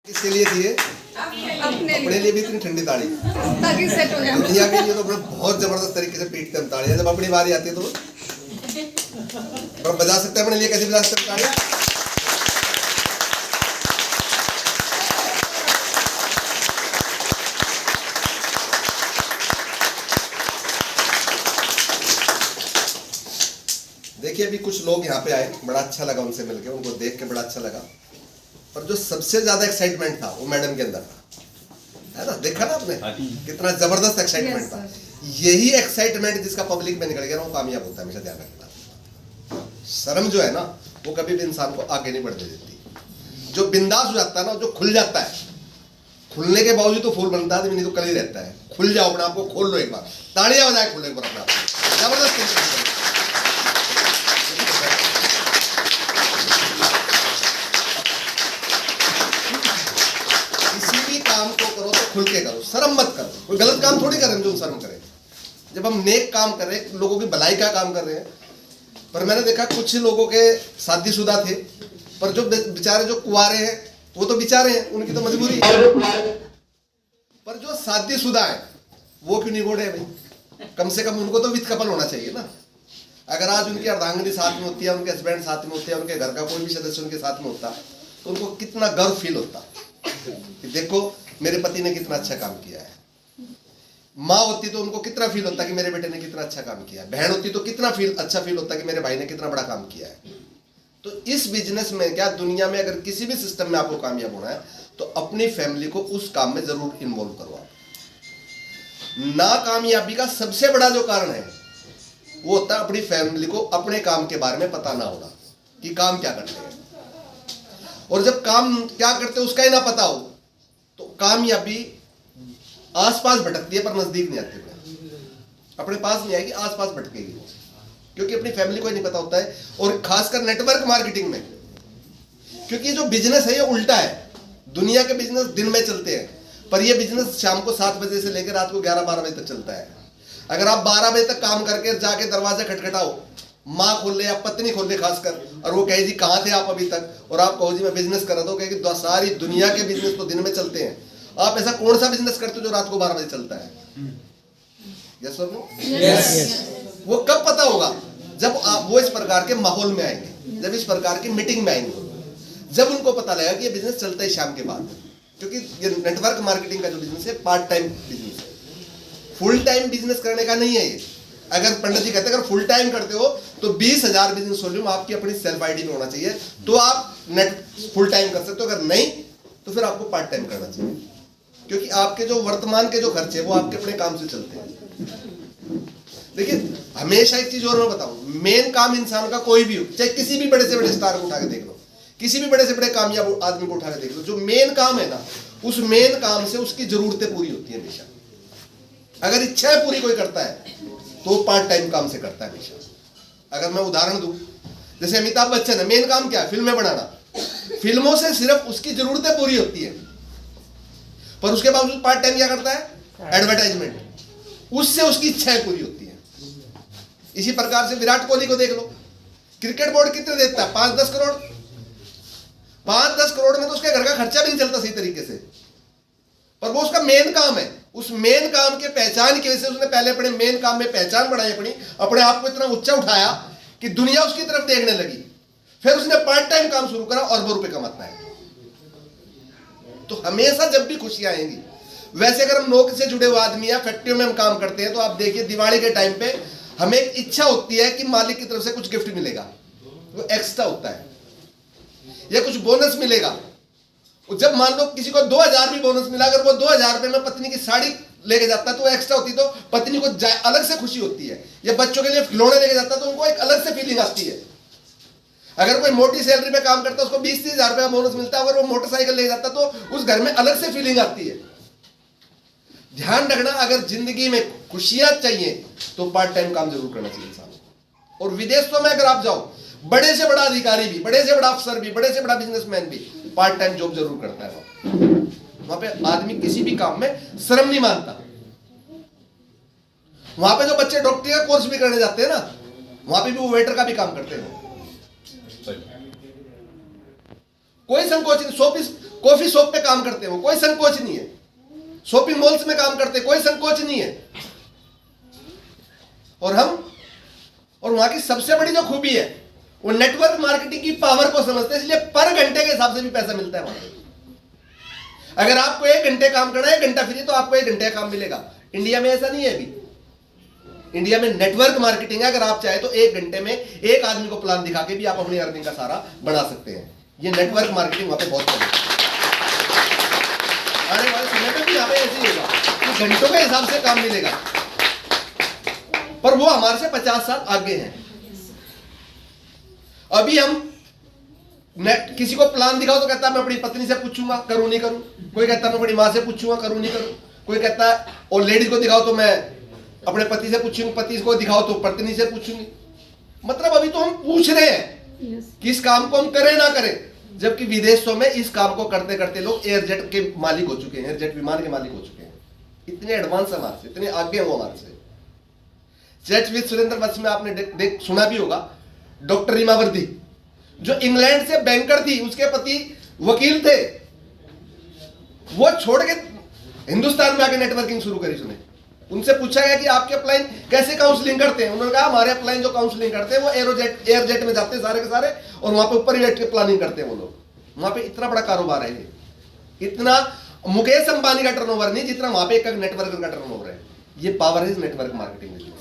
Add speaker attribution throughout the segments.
Speaker 1: किसके लिए थी ये? अपने लिए भी इतनी ठंडी ताड़ी
Speaker 2: ताकि सेट हो जाए।
Speaker 1: दुनिया के लिए तो अपने बहुत जबरदस्त तरीके से पीटते हैं ताड़ियां। जब अपनी बारी आती है तो बजा सकते हैं अपने लिए। कैसे बजा सकते हैं ताड़ियां? देखिए अभी कुछ लोग यहाँ पे आए, बड़ा अच्छा लगा उनसे मिलके, उनको देख के बड़ा अच्छा लगा। पर जो सबसे ज्यादा एक्साइटमेंट था वो मैडम के अंदर था, है ना? देखा ना आपने कितना जबरदस्त एक्साइटमेंट था। यही एक्साइटमेंट जिसका पब्लिक में निकल गया ना वो कामयाब होता है। हमेशा ध्यान रखना, शर्म जो है ना वो कभी भी इंसान को आगे नहीं बढ़ने देती। जो बिंदास हो जाता है ना, जो खुल जाता है, खुलने के बावजूद तो फूल बनता है, नहीं तो कल ही रहता है। खुल जाओ, अपने आप को खोल लो एक बार, ताड़ियां बजाए खोलो एक बार अपने आप को। जबरदस्त काम को करो तो खुल के करो, शर्म मत करो। कोई गलत काम थोड़ी कर रहे हैं जो शर्म करें। जब हम नेक काम कर रहे हैं, लोगों की भलाई का काम कर रहे हैं। पर मैंने देखा कुछ लोगों के शादीशुदा थे, पर जो बेचारे जो कुंवारे हैं वो तो बेचारे हैं, उनकी तो मजबूरी है। पर जो शादीशुदा है वो क्यों नहीं गोड़े भाई? कम से कम उनको तो वित्त कपल होना चाहिए ना। अगर आज उनकी अर्धांगिनी साथ में होती है, उनके हस्बैंड साथ में होते हैं, उनके घर का कोई भी सदस्य उनके साथ में होता, तो उनको कितना गर्व फील होता कि देखो मेरे पति ने कितना अच्छा काम किया है। माँ होती तो उनको कितना फील होता कि मेरे बेटे ने कितना अच्छा काम किया है। बहन होती तो कितना अच्छा फील होता कि मेरे भाई ने कितना बड़ा काम किया है। तो इस बिजनेस में क्या, दुनिया में अगर किसी भी सिस्टम में आपको कामयाब होना है तो अपनी फैमिली को उस काम में जरूर इन्वॉल्व करो। आप नाकामयाबी का सबसे बड़ा जो कारण है वो होता है अपनी फैमिली को अपने काम के बारे में पता ना होना कि काम क्या करते हैं। और जब काम क्या करते हैं उसका ही ना पता हो तो कामयाबी आसपास भटकती है पर नजदीक नहीं आती। अपने पास नहीं आएगी, आसपास भटकेगी वो, क्योंकि अपनी फैमिली को ही नहीं पता होता है। और खासकर नेटवर्क मार्केटिंग में, क्योंकि जो बिजनेस है ये उल्टा है। दुनिया के बिजनेस दिन में चलते हैं, पर ये बिजनेस शाम को 7 बजे से लेकर रात को 11-12 बजे तक चलता है। अगर आप 12 बजे तक काम करके जाके दरवाजा खटखटाओ, माँ खोल ले या पत्नी खोल ले खासकर, और वो कहे जी कहाँ थे आप अभी तक, और आप कहो जी मैं बिजनेस कर रहा था, कहेगी सारी दुनिया के बिजनेस तो दिन में चलते हैं, आप ऐसा कौन सा बिजनेस करते हो जो रात को 12 बजे चलता है? यस और नो? यस। वो कब पता होगा? जब आप वो इस प्रकार के माहौल में आएंगे, जब इस प्रकार की मीटिंग में आएंगे, जब उनको पता लगेगा कि ये बिजनेस चलता है शाम के बाद। क्योंकि ये नेटवर्क मार्केटिंग का जो बिजनेस है पार्ट टाइम बिजनेस है, फुल टाइम बिजनेस करने का नहीं है ये। अगर पंडित जी कहते हैं अगर फुल टाइम करते हो तो 20,000 बिजनेस वॉल्यूम आपकी अपनी सेल्फ आईडी में होना चाहिए, तो आप नेट फुल टाइम कर सकते हो। अगर नहीं तो फिर आपको पार्ट टाइम करना चाहिए, क्योंकि आपके जो वर्तमान के जो खर्चे वो आपके अपने काम से चलते हैं। देखिए हमेशा एक चीज और मैं बताऊं, मेन काम इंसान का कोई भी हो, चाहे किसी भी बड़े से बड़े स्टार को उठा के देख लो, किसी भी बड़े से बड़े कामयाब आदमी को उठा के देख लो, जो मेन काम है ना, उस मेन काम से उसकी जरूरतें पूरी होती है हमेशा। अगर इच्छाएं पूरी कोई करता है तो पार्ट टाइम काम से करता है हमेशा। अगर मैं उदाहरण दूं, जैसे अमिताभ बच्चन है, मेन काम क्या है? फिल्में बनाना। फिल्मों से सिर्फ उसकी जरूरतें पूरी होती है, पर उसके बावजूद पार्ट टाइम क्या करता है? एडवर्टाइजमेंट। उससे उसकी इच्छाएं पूरी होती है। इसी प्रकार से विराट कोहली को देख लो, क्रिकेट बोर्ड कितने देता है? 5-10 करोड़। 5-10 करोड़ में तो उसके घर का खर्चा भी नहीं चलता सही तरीके से, पर वो उसका मेन काम है। उस मेन काम के पहचान की वजह से उसने पहले अपने मेन काम में पहचान बढ़ाई, अपने आप को इतना ऊंचा उठाया कि दुनिया उसकी तरफ देखने लगी। फिर उसने पार्ट टाइम काम शुरू करा, अरबों रुपए कमाता है। तो हमेशा जब भी खुशियां आएंगी, वैसे अगर हम नौकरी से जुड़े हुए आदमी या फैक्ट्रियों में हम काम करते हैं तो आप देखिए दिवाली के टाइम पे हमें एक इच्छा होती है कि मालिक की तरफ से कुछ गिफ्ट मिलेगा, वो एक्स्ट्रा होता है, या कुछ बोनस मिलेगा। जब मान लो किसी को 2,000 भी बोनस मिला, अगर वो 2,000 रुपए में पत्नी की साड़ी लेके जाता है तो एक्स्ट्रा होती, तो पत्नी को अलग से खुशी होती है। या बच्चों के लिए खिलौने लेके जाता है तो उनको एक अलग से फीलिंग आती है। अगर कोई मोटी सैलरी पे काम करता है उसको 20-30 हजार रुपए का बोनस मिलता है, अगर वो मोटरसाइकिल ले जाता तो उस घर में अलग से फीलिंग आती है। ध्यान रखना, अगर जिंदगी में खुशियां चाहिए तो पार्ट टाइम काम जरूर करना चाहिए इंसान को। और विदेशों में अगर आप जाओ, बड़े से बड़ा अधिकारी भी, बड़े से बड़ा अफसर भी, बड़े से बड़ा बिजनेसमैन भी पार्ट टाइम जॉब जरूर करता है। वहां पे आदमी किसी भी काम में शर्म नहीं मानता। वहां पे जो बच्चे डॉक्टरी का कोर्स भी करने जाते हैं ना, वहां पे भी वो वेटर का भी काम करते हैं। कोई संकोच नहीं। कॉफी शॉप पे काम करते हो, कोई संकोच नहीं है। शॉपिंग मॉल्स में काम करते, कोई संकोच नहीं है। और वहां की सबसे बड़ी जो खूबी है वो नेटवर्क मार्केटिंग की पावर को समझते हैं, इसलिए पर घंटे के हिसाब से भी पैसा मिलता है वहां पे। अगर आपको 1 घंटे काम करना है, 1 घंटा फ्री, तो आपको 1 घंटे का काम मिलेगा। इंडिया में ऐसा नहीं है अभी। इंडिया में नेटवर्क मार्केटिंग है। अगर आप चाहे तो 1 घंटे में एक आदमी को प्लान दिखा के भी आप अपनी अर्निंग का सारा बना सकते हैं। ये नेटवर्क मार्केटिंग वहां पे बहुत चलेगा। आने वाले समय में भी यहाँ पे ऐसे ही होगा कि घंटों के हिसाब से काम मिलेगा, पर वो हमारे से 50 साल आगे हैं। अभी हम किसी को प्लान दिखाओ तो कहता है मैं अपनी पत्नी से पूछूंगा, करूं नहीं करूं। कोई कहता है मैं अपनी मां से पूछूंगा, करूं नहीं करूं। कोई कहता है, और लेडीज को दिखाओ तो मैं अपने पति से पूछूंगी, पति को दिखाओ तो पत्नी से पूछूंगी। मतलब अभी तो हम पूछ रहे हैं कि इस काम को हम करें ना करें, जबकि विदेशों में इस काम को करते करते लोग एयरजेट के मालिक हो चुके हैं, एयरजेट विमान के मालिक हो चुके हैं। इतने एडवांस हमारे से, इतने आगे हैं वो हमारे से। चैट विद सुरेंद्र वंश में आपने सुना भी होगा, डॉक्टर रीमा वर्दी जो इंग्लैंड से बैंकर थी, उसके पति वकील थे, वो छोड़ के हिंदुस्तान में आके नेटवर्किंग शुरू करी। सुने, उनसे पूछा गया कि आपके अपलाइन कैसे काउंसलिंग करते हैं। उन्होंने कहा हमारे अपलाइन जो काउंसलिंग करते हैं वो एयरजेट में जाते हैं सारे के सारे, और वहां पे ऊपर ही बैठ के प्लानिंग करते हैं वो लोग। वहां पे इतना बड़ा कारोबार है ये, इतना मुकेश अंबानी का टर्नओवर नहीं जितना वहां पे एक नेटवर्क का टर्नओवर है। ये पावर है नेटवर्क मार्केटिंग में।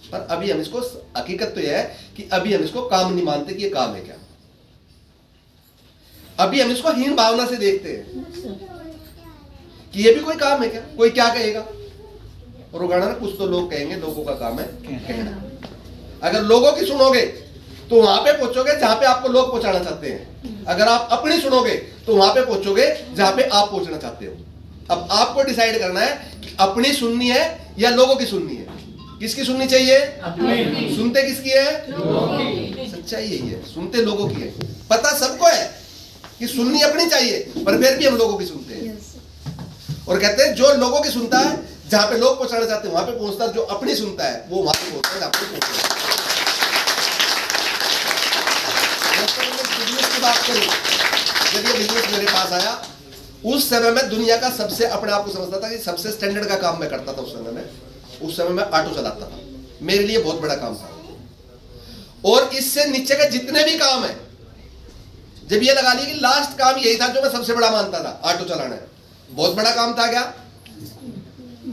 Speaker 1: पर अभी हम इसको, हकीकत तो यह है कि अभी हम इसको काम नहीं मानते कि ये काम है क्या। अभी हम इसको हीन भावना से देखते हैं कि ये भी कोई काम है क्या, कोई क्या कहेगा। और वो गाना ना, कुछ तो लोग कहेंगे, लोगों का काम है कहना। अगर लोगों की सुनोगे तो वहां पे पहुंचोगे जहां पे आपको लोग पहुंचाना चाहते हैं। अगर आप अपनी सुनोगे तो वहां पे पहुंचोगे जहां पे आप पहुंचना चाहते हो। अब आपको डिसाइड करना है कि अपनी सुननी है या लोगों की सुननी है। किसकी सुननी चाहिए? अपनी। सुनते किसकी है? लोगों की। सच्चाई यही है, सुनते लोगों की है। पता सबको है कि सुननी अपनी चाहिए, पर फिर भी हम लोगों की सुनते हैं। और कहते हैं जो लोगों की सुनता है, जहां पे लोग पहुंचाना चाहते हैं वहां पे पहुंचता है। जो अपनी सुनता है वो वहां पे पहुंचता है जहां पे पहुंचता है। बिजनेस की बात करूं, जब ये बिजनेस मेरे पास आया, उस समय में दुनिया का सबसे, अपने आप को समझता था कि सबसे स्टैंडर्ड का काम मैं करता था। उस समय मैं ऑटो चलाता था, मेरे लिए बहुत बड़ा काम था। और इससे नीचे के जितने भी काम है, जब ये लगा लिया कि लास्ट काम यही था जो मैं सबसे बड़ा मानता था, ऑटो चलाना है। बहुत बड़ा काम था क्या?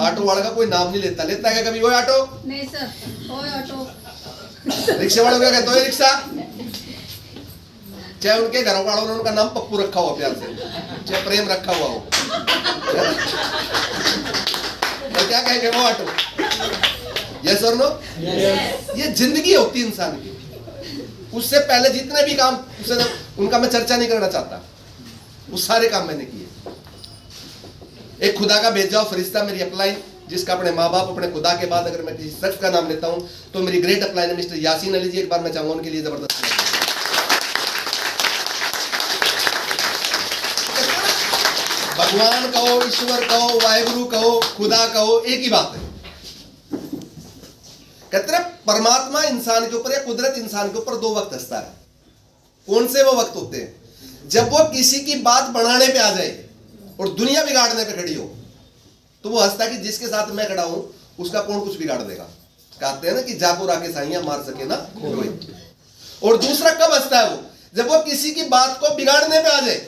Speaker 1: ऑटो वाले का कोई नाम नहीं लेता है क्या कभी? वो ऑटो नहीं सर, वो ऑटो। रिक्शा वालों का कहते हो रिक्शा, चाहे उनके घर वालों ने उनका नाम पप्पू रखा हुआ प्यार से, चाहे प्रेम रखा हुआ हो, तो क्या कहेंगे? वो ऑटो। यस और नो? ये जिंदगी होती है इंसान की। उससे पहले जितने भी काम, उससे उनका मैं चर्चा नहीं करना चाहता, वो सारे काम मैंने किए। एक खुदा का भेजा हुआ फरिश्ता, मेरी अपलाइन, जिसका अपने माँ बाप, अपने खुदा के बाद अगर मैं किसी शख्स का नाम लेता हूं तो मेरी ग्रेट अपलाइन है मिस्टर यासीन अली जी। एक बार मैं चाहूंगा उनके लिए जबरदस्त। भगवान कहो, ईश्वर कहो, वाहेगुरु कहो, खुदा कहो, एक ही बात है। कहते हैं परमात्मा इंसान के ऊपर या कुदरत इंसान के ऊपर 2 वक्त हंसता है। कौन से वो वक्त होते हैं? जब वो किसी की बात बढ़ाने पे आ जाए और दुनिया बिगाड़ने पे खड़ी हो, तो वो हंसता है कि जिसके साथ मैं खड़ा हूं उसका कौन कुछ बिगाड़ देगा। कहते हैं ना कि जाको राके साइयां मार सके ना कोई। और दूसरा कब हंसता है वो? जब वो किसी की बात को बिगाड़ने पे आ जाए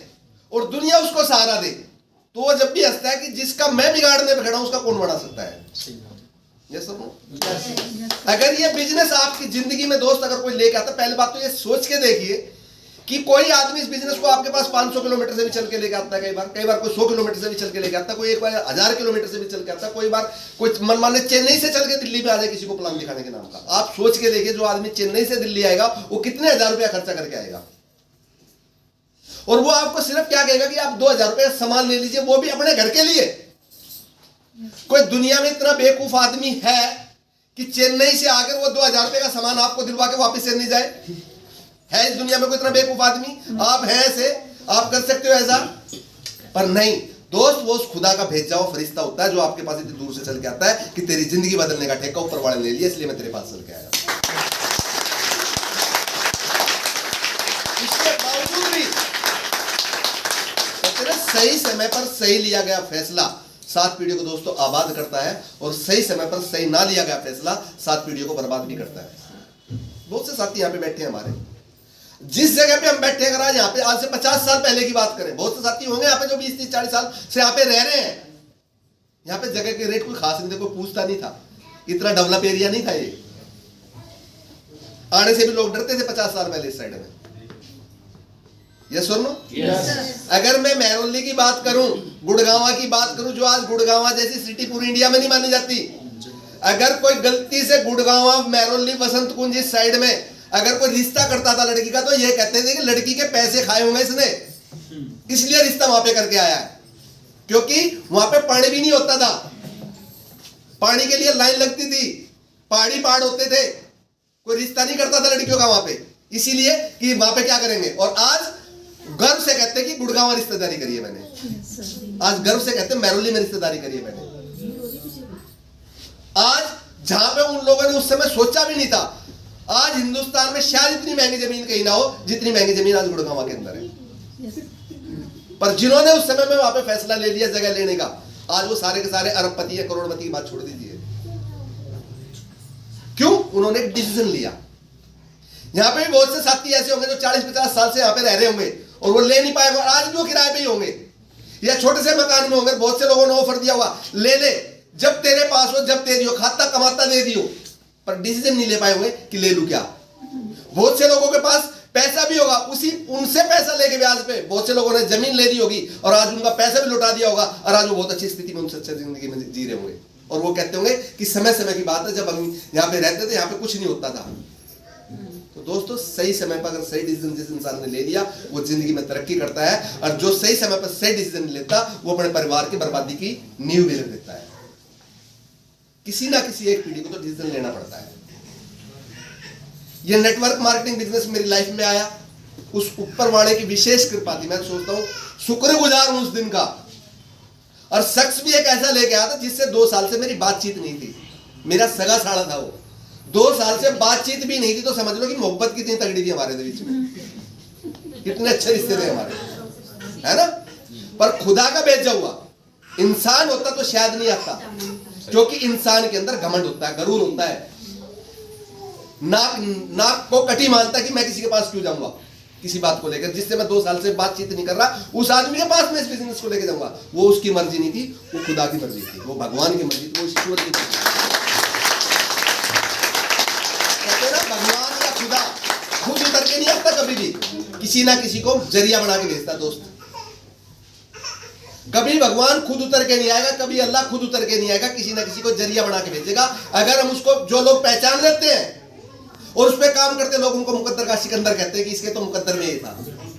Speaker 1: और दुनिया उसको सहारा दे, तो वो जब भी हंसता है कि जिसका मैं बिगाड़ने पे खड़ा हूं उसका कौन बना सकता है। यस और नो? अगर ये बिजनेस आपकी जिंदगी में दोस्त अगर कोई लेके आता, पहली बात तो ये सोच के देखिए कि कोई आदमी इस बिजनेस को आपके पास 500 किलोमीटर से भी चल के लेके आता है, कई बार कोई 100 किलोमीटर से भी चल के लेके आता है, कोई एक बार 1000 किलोमीटर से भी चल के आता है, कोई बार कोई मन माने चेन्नई से चल के दिल्ली में आ जाए किसी को प्लान दिखाने के नाम का। आप सोच के देखिए, जो आदमी चेन्नई से दिल्ली आएगा वो कितने हजार रुपया खर्चा करके आएगा। और वो आपको सिर्फ क्या कहेगा कि आप 2000 रुपये सामान ले लीजिए, वो भी अपने घर के लिए। कोई दुनिया में इतना बेवकूफ आदमी है कि चेन्नई से आकर वो 2000 रुपये का सामान आपको दिलवा के वापस चेन्नई जाए? है इस दुनिया में कोई इतना बेवकूफ आदमी? आप हैं ऐसे, आप कर सकते हो ऐसा? पर नहीं दोस्त, वो उस खुदा का भेजा हुआ फरिश्ता होता है जो आपके पास इतनी दूर से चल के आता है कि तेरी जिंदगी बदलने का ठेका ऊपर वाले ले लिया, इसलिए मैं तेरे पास चल के आया। इसके बावजूद भी सही समय पर सही लिया गया फैसला 7 पीढ़ियों को दोस्तों आबाद करता है, और सही समय पर सही ना लिया गया फैसला 7 पीढ़ियों को बर्बाद भी करता है। बहुत से साथी यहाँ पे बैठे हैं हमारे, जिस जगह पे हम बैठे हैं, अगर आज यहाँ पे आज से 50 साल पहले की बात करें, बहुत से साथी होंगे यहाँ पे जो 20, 30, 40 साल से यहाँ पे रह रहे हैं। यहाँ पे जगह के रेट कोई खास नहीं थे, कोई पूछता नहीं था, इतना डेवलप एरिया नहीं था ये, आने से भी लोग डरते थे 50 साल पहले इस साइड में। यस और नो? अगर मैं महरौली की बात करूं, गुड़गांवा की बात करूं, जो आज गुड़गांवा जैसी सिटी पूरी इंडिया में नहीं मानी जाती, अगर कोई गलती से गुड़गांवा, महरौली, वसंत कुंज इस साइड में अगर कोई रिश्ता करता था लड़की का, तो ये कहते थे कि लड़की के पैसे खाए होंगे इसने, इसलिए रिश्ता वहां पे करके आया है, क्योंकि वहां पे पानी भी नहीं होता था, पानी के लिए लाइन लगती थी, पहाड़ी पहाड़ होते थे, कोई रिश्ता नहीं करता था लड़कियों का वहां पे, इसीलिए कि वहां पे क्या करेंगे। और आज गर्व से कहते हैं कि गुड़गांव रिश्तेदारी करी है मैंने, आज गर्व से कहते हैं महरौली में रिश्तेदारी करी है मैंने। आज जहां पे उन लोगों ने उस समय सोचा भी नहीं था, आज हिंदुस्तान में शायद इतनी महंगी जमीन कहीं ना हो जितनी महंगी जमीन आज गुड़गांव के अंदर है, पर जिन्होंने उस समय में वहां पे फैसला ले लिया जगह लेने का, आज वो सारे के सारे अरबपति या करोड़पति की बात छोड़ दीजिए। क्यों? उन्होंने एक डिसीजन लिया। यहां पे भी बहुत से साथी ऐसे होंगे जो 40-50 साल से यहां पे रह रहे होंगे और वो ले नहीं पाएंगे, और आज भी वो किराए पे ही होंगे या छोटे से मकान में होंगे। बहुत से लोगों ने ऑफर दिया हुआ, ले ले, जब तेरे पास हो, जब तेरी हो, खाता कमाता दे दियो, पर डिसीजन नहीं ले पाए होंगे कि ले लूं क्या। बहुत से लोगों के पास पैसा भी होगा, उनसे पैसा लेके ब्याज पे बहुत से लोगों ने जमीन ले दी होगी और आज उनका पैसा भी लुटा दिया होगा, और आज वो बहुत अच्छी स्थिति में, उनसे अच्छी जिंदगी में जी रहे होंगे, और वो कहते होंगे कि समय समय की बात है, जब हम यहाँ पे रहते थे यहाँ पे कुछ नहीं होता था। तो दोस्तों, सही समय पर अगर सही डिसीजन जिस इंसान ने ले लिया, वो जिंदगी में तरक्की करता है, और जो सही समय पर सही डिसीजन लेता, वो अपने परिवार की बर्बादी की नींव भी रख देता है। किसी ना किसी एक पीढ़ी को तो डिसीजन लेना पड़ता है। ये नेटवर्क मार्केटिंग बिजनेस मेरी लाइफ में आया, उस ऊपर वाले की विशेष कृपा थी। मैं सोचता हूं, शुक्रगुजार हूं उस दिन का। और शख्स भी एक ऐसा लेके आया था जिससे 2 साल से मेरी बातचीत नहीं थी, मेरा सगा साड़ा था वो, 2 साल से बातचीत भी नहीं थी, तो समझ लो कि मोहब्बत कितनी तगड़ी थी हमारे बीच में, कितने अच्छे रिश्ते थे हमारे, है ना। पर खुदा का भेजा हुआ इंसान होता तो शायद नहीं आता, क्योंकि इंसान के अंदर घमंड होता है, गरूर होता है, नाक को कटी मानता कि मैं किसी के पास क्यों जाऊंगा किसी बात को लेकर, जिससे मैं 2 साल से बातचीत नहीं कर रहा, उस आदमी के पास मैं इस बिजनेस को लेकर जाऊंगा। वो उसकी मर्जी नहीं थी, वो खुदा की मर्जी थी, वो भगवान की मर्जी थी, वो ईश्वर की मर्जी थी। कहते ना, भगवान या खुदा खुद उतर के नहीं आता, कभी भी किसी ना किसी को जरिया बना के भेजता। दोस्त, कभी भगवान खुद उतर के नहीं आएगा, कभी अल्लाह खुद उतर के नहीं आएगा, किसी ना किसी को जरिया बना के भेजेगा। अगर हम उसको, जो लोग पहचान लेते हैं और उस पर काम करते, लोग उनको मुकद्दर का सिकंदर कहते हैं कि इसके तो मुकद्दर में ये था।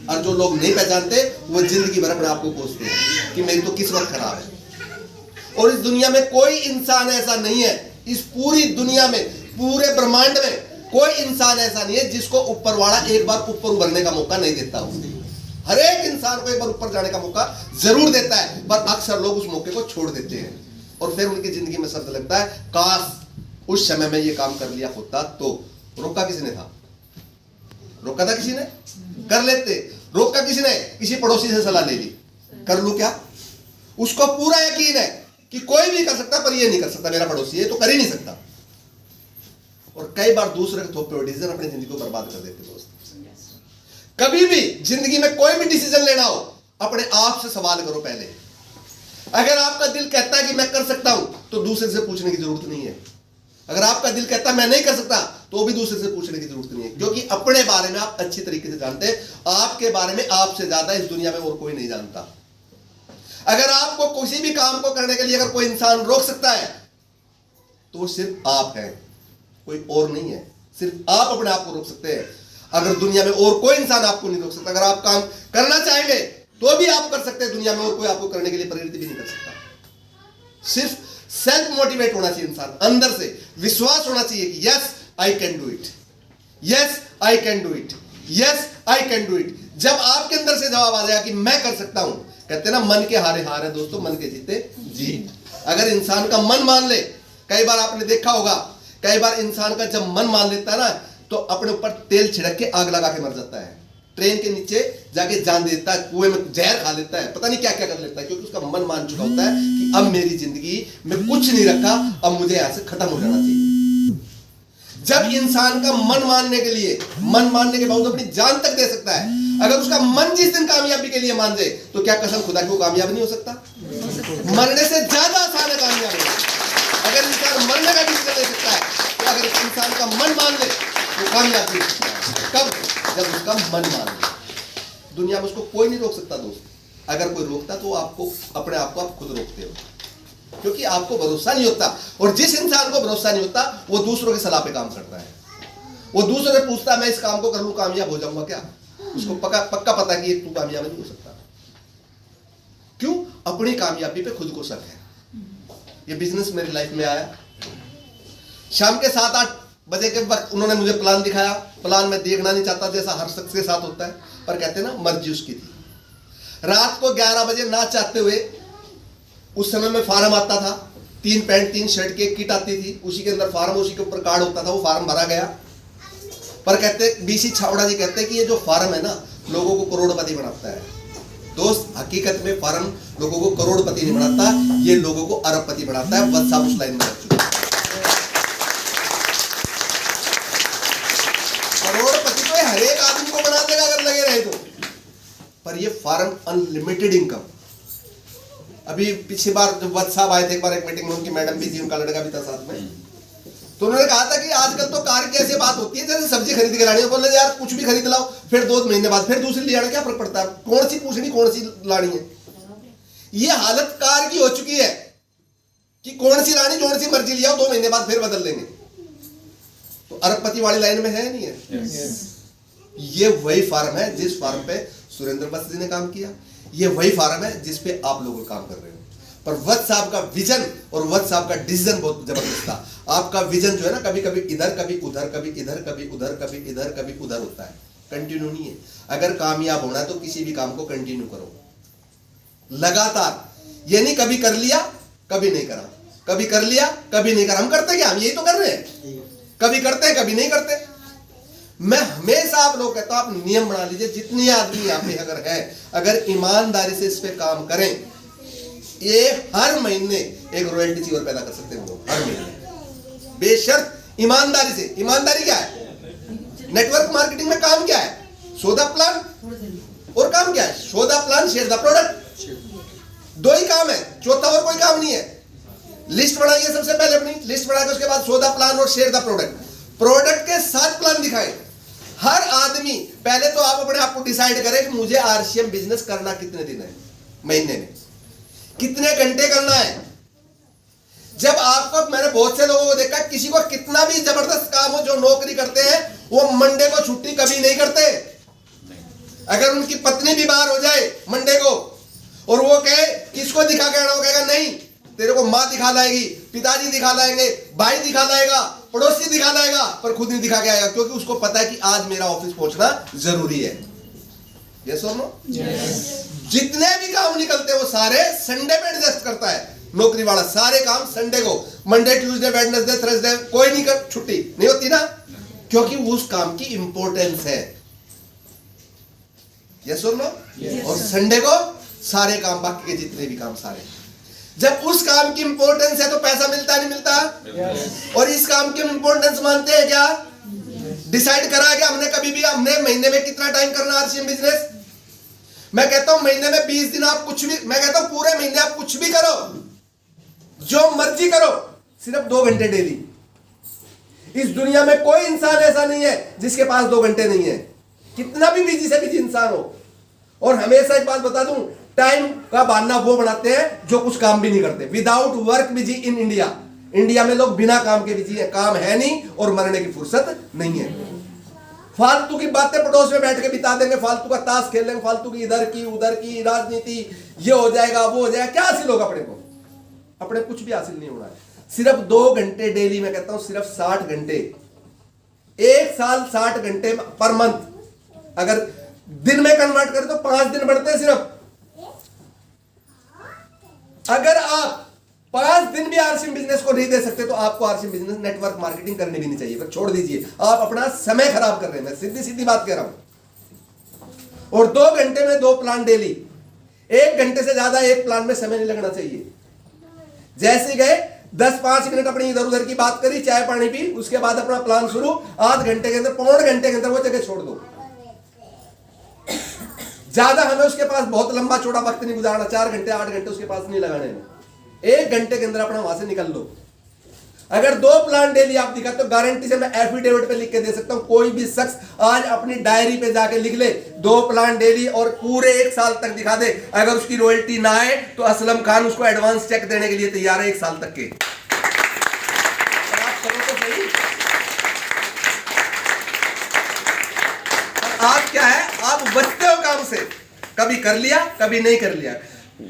Speaker 1: और जो लोग नहीं पहचानते, वो जिंदगी भर अपने आप को कोसते हैं कि मेरी तो किस्मत खराब है। और इस दुनिया में कोई इंसान ऐसा नहीं है, इस पूरी दुनिया में, पूरे ब्रह्मांड में कोई इंसान ऐसा नहीं है जिसको ऊपर वाला एक बार ऊपर उभरने का मौका नहीं देता हो। हर एक इंसान को एक बार ऊपर जाने का मौका जरूर देता है, पर अक्सर लोग उस मौके को छोड़ देते हैं और फिर उनकी जिंदगी में शब्द लगता है, काश उस समय में ये काम कर लिया होता तो। रोका किसने था? रोका था किसी ने? कर लेते। रोका किसी ने? किसी पड़ोसी से सलाह ले ली, कर लूं क्या? उसको पूरा यकीन है कि कोई भी कर सकता, पर ये नहीं कर सकता, मेरा पड़ोसी है तो कर ही नहीं सकता। और कई बार दूसरे के थोपे हुए डिसीजन अपनी जिंदगी को बर्बाद कर देते। दोस्त, कभी भी जिंदगी में कोई भी डिसीजन लेना हो, अपने आप से सवाल करो पहले। अगर आपका दिल कहता है कि मैं कर सकता हूं, तो दूसरे से पूछने की जरूरत नहीं है। अगर आपका दिल कहता है मैं नहीं कर सकता, तो भी दूसरे से पूछने की जरूरत नहीं है, क्योंकि अपने बारे में आप अच्छी तरीके से जानते हैं। आपके बारे में आपसे ज्यादा इस दुनिया में और कोई नहीं जानता। अगर आपको किसी भी काम को करने के लिए अगर कोई इंसान रोक सकता है, तो वो सिर्फ आप हैं, कोई और नहीं है। सिर्फ आप अपने आप को रोक सकते हैं। अगर दुनिया में और कोई इंसान आपको नहीं रोक सकता। अगर आप काम करना चाहेंगे तो भी आप कर सकते हैं, दुनिया में और कोई आपको करने के लिए प्रेरित भी नहीं कर सकता। सिर्फ सेल्फ मोटिवेट होना चाहिए इंसान, अंदर से विश्वास होना चाहिए कि yes I can do it, yes I can do it, yes I can do it. जब आपके अंदर से जवाब आ जाएगा कि मैं कर सकता हूं, कहते ना मन के हारे हार है दोस्तों, मन के जीते जीत। अगर इंसान का मन मान ले, कई बार आपने देखा होगा, कई बार इंसान का जब मन मान लेता है ना, तो अपने ऊपर तेल छिड़क के आग लगा के मर जाता है। ट्रेन के नीचे जाके जान दे देता है, कुएं में जहर खा लेता है, पता नहीं क्या क्या कर लेता है, क्योंकि उसका मन मान चुका होता है कि अब मेरी जिंदगी में कुछ नहीं रखा, अब मुझे यहां से खत्म हो जाना चाहिए। जब इंसान का मन मानने के बावजूद अपनी जान तक दे सकता है, अगर उसका मन जिस दिन कामयाबी के लिए मान दे, तो क्या कसम खुदा की वो कामयाब नहीं हो सकता? मरने से ज्यादा आसान है कामयाबी। अगर इंसान मरने का डिसीजन ले सकता है, तो अगर इंसान का मन मान ले तो कामयाब नहीं हो सकता है। कब? जब उसका मन मान ले। दुनिया में उसको कोई नहीं रोक सकता दोस्त। अगर कोई रोकता तो आपको अपने आप को आप खुद रोकते हो, क्योंकि आपको भरोसा नहीं होता। और जिस इंसान को भरोसा नहीं होता वो दूसरों की सलाह पे काम करता है। वो दूसरों से पूछता है मैं इस काम को कर लूं कामयाब हो जाऊंगा क्या? उसको पक्का पता कि तू कामयाब नहीं हो सकता। क्यों? अपनी कामयाबी पे खुद को शक है। ये बिजनेस मेरी लाइफ में आया, शाम के 7-8 बजे के वक्त उन्होंने मुझे प्लान दिखाया। प्लान मैं देखना नहीं चाहता, जैसा हर शख्स के साथ होता है, पर कहते हैं ना मर्जी उसकी थी। रात को 11 बजे ना चाहते हुए, उस समय में फार्म आता था, 3 पैंट 3 शर्ट की किट आती थी, उसी के अंदर फार्म, उसी के ऊपर कार्ड होता था, वो फार्म भरा गया। पर कहते बीसी छावड़ा जी कहते हैं कि ये जो फार्म है ना, लोगों को करोड़पति बनाता है। दोस्त, हकीकत में फार्म लोगों को करोड़पति नहीं बनाता, ये लोगों को अरबपति बनाता है। बस साहब उस लाइन में रख चुके हैं। करोड़पति तो हर एक आदमी को बना देगा अगर लगे रहे तो, पर ये फार्म अनलिमिटेड इनकम। अभी पिछली बार जब वत्स साहब आए थे एक बार एक मीटिंग में, उनकी मैडम भी थी, उनका लड़का भी था साथ में, तो उन्होंने कहा था कि आजकल तो कार की ऐसी बात होती है जैसे सब्जी खरीद के लानी है। बोले यार कुछ भी खरीद लाओ, फिर 2 महीने बाद फिर दूसरी ले आना, क्या फर्क पड़ता है? कौन सी पूछनी, कौन सी लानी है? ये हालत कार की हो चुकी है कि कौन सी लानी, कौन सी मर्जी लिया, 2 महीने बाद फिर बदल लेंगे। तो अरबपति वाली लाइन में है नहीं है? ये वही फार्म है जिस फार्म पे सुरेंद्र वत्स जी ने काम किया। ये वही फार्म है जिस पे आप लोग काम कर रहे हो। पर वत्स साहब का विजन और वत्स साहब का डिसीजन बहुत जबरदस्त था। आपका विजन जो है ना, कभी कभी इधर, कभी उधर, कभी इधर, कभी उधर, कभी इधर, कभी उधर होता है, कंटिन्यू नहीं है। अगर कामयाब होना है तो किसी भी काम को कंटिन्यू करो, लगातार। ये नहीं कभी कर लिया कभी नहीं करा, कभी कर लिया कभी नहीं करा। हम करते क्या? हम यही तो कर रहे हैं, कभी करते हैं कभी नहीं करते। मैं हमेशा आप लोग कहता हूं, आप नियम बना लीजिए, जितने आदमी यहाँ पे अगर है, अगर ईमानदारी से इस पे काम करें, ये हर महीने एक रॉयल्टी चीवर पैदा कर सकते हैं लोग, हर महीने, बेशर्त ईमानदारी से। ईमानदारी क्या है? नेटवर्क मार्केटिंग में काम क्या है? शो द प्लान, और काम क्या है? Show the plan, share the product. 2 ही काम है, चौथा और कोई काम नहीं है। लिस्ट बनाइए, सबसे पहले अपनी लिस्ट बनाकर उसके बाद शो द प्लान और शेयर द प्रोडक्ट। प्रोडक्ट के 7 प्लान दिखाए। हर आदमी पहले तो आप अपने आप को डिसाइड करें कि मुझे आरसीएम बिजनेस करना कितने दिन है, महीने में कितने घंटे करना है। जब आपको, मैंने बहुत से लोगों को देखा, किसी को कितना भी जबरदस्त काम हो, जो नौकरी करते हैं, वो मंडे को छुट्टी कभी नहीं करते। अगर उनकी पत्नी बीमार हो जाए मंडे को और वो कहे किसको दिखा के आना, वो कहेगा नहीं, तेरे को माँ दिखा लाएगी, पिताजी दिखा लाएंगे, भाई दिखा लाएगा, पड़ोसी दिखा लाएगा, पर खुद नहीं दिखा के आएगा, क्योंकि उसको पता है कि आज मेरा ऑफिस पहुंचना जरूरी है। यस और नो? जितने भी काम निकलते हैं वो सारे संडे पे एडजस्ट करता है नौकरी वाला। सारे काम संडे को, मंडे ट्यूसडे वेडनेसडे थर्सडे कोई नहीं कर, छुट्टी नहीं होती ना, क्योंकि उस काम की इंपॉर्टेंस है। यस और नो? और संडे को सारे काम, बाकी के जितने भी काम सारे। जब उस काम की इंपॉर्टेंस है तो पैसा मिलता नहीं मिलता? और इस काम की इंपॉर्टेंस मानते हैं क्या? डिसाइड करा क्या हमने कभी भी? हमने महीने में कितना टाइम करना आरसीएम बिजनेस? मैं कहता हूं महीने में 20 दिन आप कुछ भी, मैं कहता हूं पूरे महीने आप कुछ भी करो, जो मर्जी करो, सिर्फ 2 घंटे डेली। इस दुनिया में कोई इंसान ऐसा नहीं है जिसके पास 2 घंटे नहीं है, कितना भी बिजी से बिजी इंसान हो। और हमेशा एक बात बता दूं, टाइम का बहाना वो बनाते हैं जो कुछ काम भी नहीं करते। Without work busy in India. India में लोग बिना काम के बिजी है, काम है नहीं और मरने की फुर्सत नहीं है। फालतू की बातें पड़ोस में बैठ के बिता देंगे, फालतू का ताश खेल लेंगे, फालतू की इधर की उधर की राजनीति, ये हो जाएगा वो हो जाएगा। क्या हासिल होगा अपने को? अपने कुछ भी हासिल नहीं होना है। सिर्फ 2 घंटे डेली, मैं कहता हूं सिर्फ 60 घंटे, 1 साल 60 घंटे पर मंथ। अगर दिन में कन्वर्ट करें तो 5 दिन बढ़ते हैं सिर्फ। अगर आप 5 दिन भी आरसीएम बिजनेस को नहीं दे सकते तो आपको आरसीएम बिजनेस नेटवर्क मार्केटिंग करनी भी नहीं चाहिए, पर छोड़ दीजिए। आप अपना समय खराब कर रहे हैं, मैं सीधी सीधी बात कह रहा हूं। और 2 घंटे में 2 प्लान डेली। 1 घंटे से ज्यादा एक प्लान में समय नहीं लगना चाहिए। जैसे गए 10-5 मिनट अपनी इधर उधर की बात करी, चाय पानी पी, उसके बाद अपना प्लान शुरू। आध घंटे के अंदर, पौने घंटे के अंदर वो जगह छोड़ दो। ज्यादा हमें उसके पास बहुत लंबा चौड़ा वक्त नहीं गुजारना, 4 घंटे 8 घंटे उसके पास नहीं लगाने में। 1 घंटे के अंदर अपना वहां से निकल लो। अगर 2 प्लान डेली आप दिखा तो गारंटी से मैं एफिडेविट पे लिख के दे सकता हूं, कोई भी शख्स आज अपनी डायरी पे जाके लिख ले 2 प्लान डेली और पूरे 1 साल तक दिखा दे, अगर उसकी रॉयल्टी ना आए तो असलम खान उसको एडवांस चेक देने के लिए तैयार है 1 साल तक के। आप करो तो सही। आप क्या है, आप बचते हो काम से, कभी कर लिया कभी नहीं कर लिया।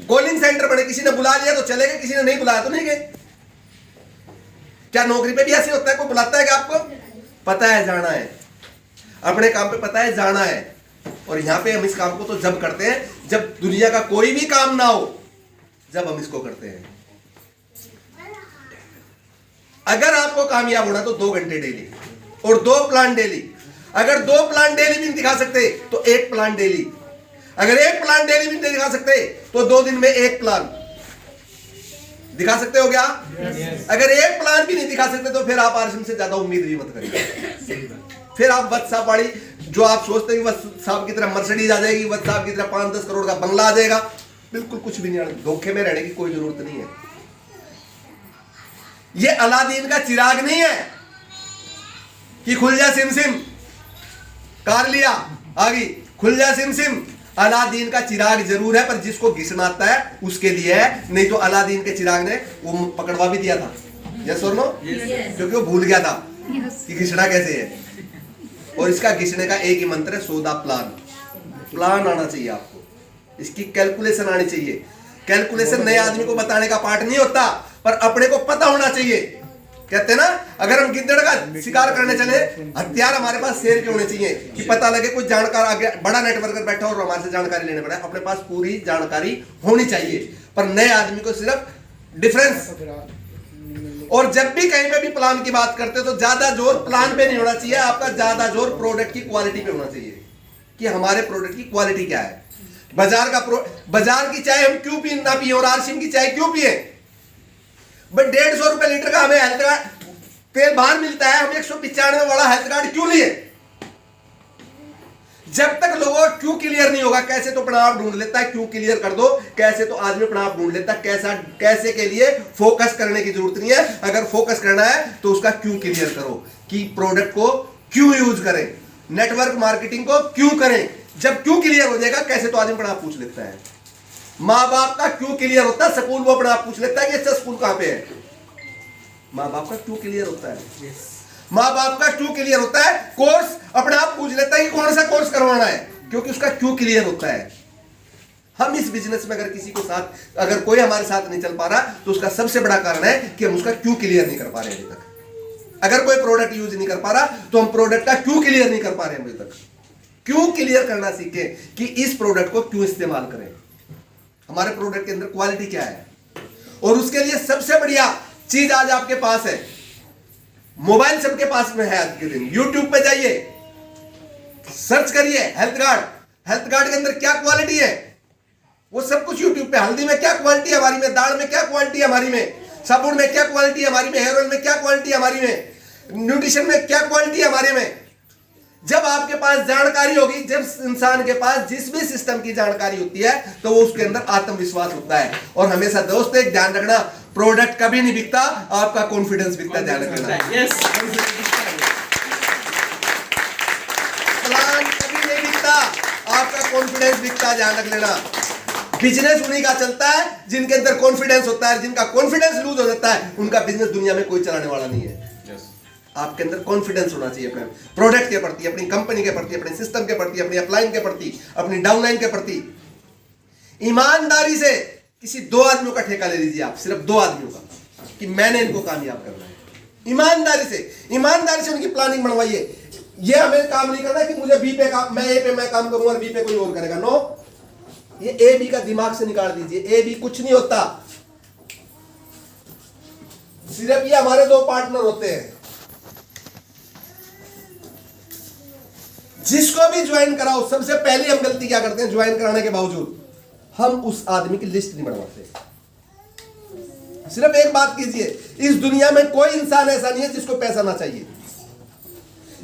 Speaker 1: कॉलिंग सेंटर बने, किसी ने बुला लिया तो चले गए, किसी ने नहीं बुलाया तो नहीं गए। क्या नौकरी पे भी ऐसे होता है? कोई बुलाता है कि आपको पता है जाना है, अपने काम पे पता है जाना है। और यहां पे हम इस काम को तो जब करते हैं जब दुनिया का कोई भी काम ना हो, जब हम इसको करते हैं। अगर आपको कामयाब होना तो 2 घंटे डेली और 2 प्लान डेली। अगर 2 प्लान डेली भी नहीं दिखा सकते तो 1 प्लान डेली। अगर 1 प्लान डेली भी नहीं दिखा सकते तो 2 दिन में 1 प्लान दिखा सकते हो क्या? अगर 1 प्लान भी नहीं दिखा सकते तो फिर आप आरएसएम से ज्यादा उम्मीद भी मत करिए। फिर आप वत्स साहब वाली, जो आप सोचते हैं वत्स साहब की तरह मर्सिडीज आ जाएगी, वत्स साहब की तरह 5-10 करोड़ का बंगला आ जाएगा, बिल्कुल कुछ भी नहीं। धोखे में रहने की कोई जरूरत नहीं है। ये अलादीन का चिराग नहीं है कि खुल जा सिम सिम, कार लिया आगे खुल जा सिम सिम। अलादीन का चिराग जरूर है, पर जिसको घिसना आता है उसके लिए है। नहीं तो अलादीन के चिराग ने वो पकड़वा भी दिया था, यस और नो? क्योंकि वो भूल गया था कि घिसना कैसे है। और इसका घिसने का एक ही मंत्र है, सौदा प्लान। प्लान आना चाहिए आपको, इसकी कैलकुलेशन आनी चाहिए। कैलकुलेशन नए आदमी को बताने का पार्ट नहीं होता, पर अपने को पता होना चाहिए। कहते हैं ना, अगर हम गिद्दड़ का शिकार करने चले, हथियार हमारे पास शेर के होने चाहिए कि पता लगे कोई जानकार आगे बड़ा नेटवर्कर बैठा और हमारे से जानकारी लेने पड़े। अपने पास पूरी जानकारी होनी चाहिए, पर नए आदमी को सिर्फ डिफरेंस। और जब भी कहीं पे भी प्लान की बात करते हो तो ज्यादा जोर प्लान पे नहीं होना चाहिए, आपका ज्यादा जोर प्रोडक्ट की क्वालिटी पे होना चाहिए कि हमारे प्रोडक्ट की क्वालिटी क्या है। बाजार की चाय हम क्यों ना पिए और आरसीएम की चाय क्यों पिए? भाई 150 रुपए लीटर का हमें हेल्थ कार्ड तेल बाहर मिलता है, हम 195 वाला हेल्थ कार्ड क्यों लिए? जब तक लोगों को क्यों क्लियर नहीं होगा, कैसे तो अपना आप ढूंढ लेता है, क्यों क्लियर कर दो, कैसे तो आदमी अपना आप ढूंढ लेता है। कैसे के लिए फोकस करने की जरूरत नहीं है। अगर फोकस करना है तो उसका क्यों क्लियर करो कि प्रोडक्ट को क्यों यूज करें, नेटवर्क मार्केटिंग को क्यों करें। जब क्यों क्लियर हो जाएगा, कैसे तो आदमी अपना आप पूछ लेता है। माँ बाप का क्यों क्लियर होता है, स्कूल वो अपना आप पूछ लेता है कि अच्छा स्कूल कहां पे है। माँ बाप का क्यों क्लियर होता है, माँ बाप का क्यों क्लियर होता है। कोर्स अपने आप पूछ लेता है कि कौन सा कोर्स करवाना है, क्योंकि उसका क्यों क्लियर होता है। हम इस बिजनेस में अगर किसी को साथ, अगर कोई हमारे साथ नहीं चल पा रहा तो उसका सबसे बड़ा कारण है कि हम उसका क्यों क्लियर नहीं कर पा रहे अभी तक। अगर कोई प्रोडक्ट यूज नहीं कर पा रहा तो हम प्रोडक्ट का क्यों क्लियर नहीं कर पा रहे अभी तक। क्यों क्लियर करना सीखें कि इस प्रोडक्ट को क्यों इस्तेमाल करें, हमारे प्रोडक्ट के अंदर क्वालिटी क्या है। और उसके लिए सबसे बढ़िया चीज आज आपके पास है, मोबाइल सबके पास में है आज के दिन। यूट्यूब पे जाइए, सर्च करिए हेल्थ गार्ड। हेल्थ गार्ड के अंदर क्या क्वालिटी है वो सब कुछ यूट्यूब पे। हल्दी में क्या क्वालिटी है हमारी में, दाल में क्या क्वालिटी है हमारी में, साबुन में क्या क्वालिटी है हमारी में, हेयर ऑयल में क्या क्वालिटी है हमारी में, न्यूट्रिशन में क्या क्वालिटी है हमारे में। जब आपके पास जानकारी होगी, जब इंसान के पास जिस भी सिस्टम की जानकारी होती है तो वो उसके अंदर आत्मविश्वास होता है। और हमेशा दोस्त एक ध्यान रखना, प्रोडक्ट कभी नहीं बिकता, आपका कॉन्फिडेंस बिकता है। ध्यान रखना, प्लान कभी नहीं बिकता, आपका कॉन्फिडेंस बिकता है। ध्यान रख लेना, बिजनेस उन्हीं का चलता है जिनके अंदर कॉन्फिडेंस होता है। जिनका कॉन्फिडेंस लूज हो जाता है उनका बिजनेस दुनिया में कोई चलाने वाला नहीं है। आपके अंदर कॉन्फिडेंस होना चाहिए अपने प्रोडक्ट के प्रति, अपनी कंपनी के प्रति, अपने सिस्टम के प्रति, अपनी अपलाइन के प्रति, अपनी डाउनलाइन के प्रति। ईमानदारी से किसी 2 आदमियों का ठेका ले लीजिए आप, सिर्फ 2 आदमियों का, कि मैंने इनको कामयाब करना है। ईमानदारी से उनकी प्लानिंग बनवाइए। ये हमें काम नहीं करना कि मुझे बी पे काम, मैं ए पे मैं काम करूंगा और बी पे कोई और करेगा। नो, ये ए बी का दिमाग से निकाल दीजिए। ए बी कुछ नहीं होता, सिर्फ ये हमारे 2 पार्टनर होते हैं। जिसको भी ज्वाइन कराओ, सबसे पहले हम गलती क्या करते हैं, ज्वाइन कराने के बावजूद हम उस आदमी की लिस्ट नहीं बनवाते। सिर्फ एक बात कीजिए, इस दुनिया में कोई इंसान ऐसा नहीं है जिसको पैसा ना चाहिए।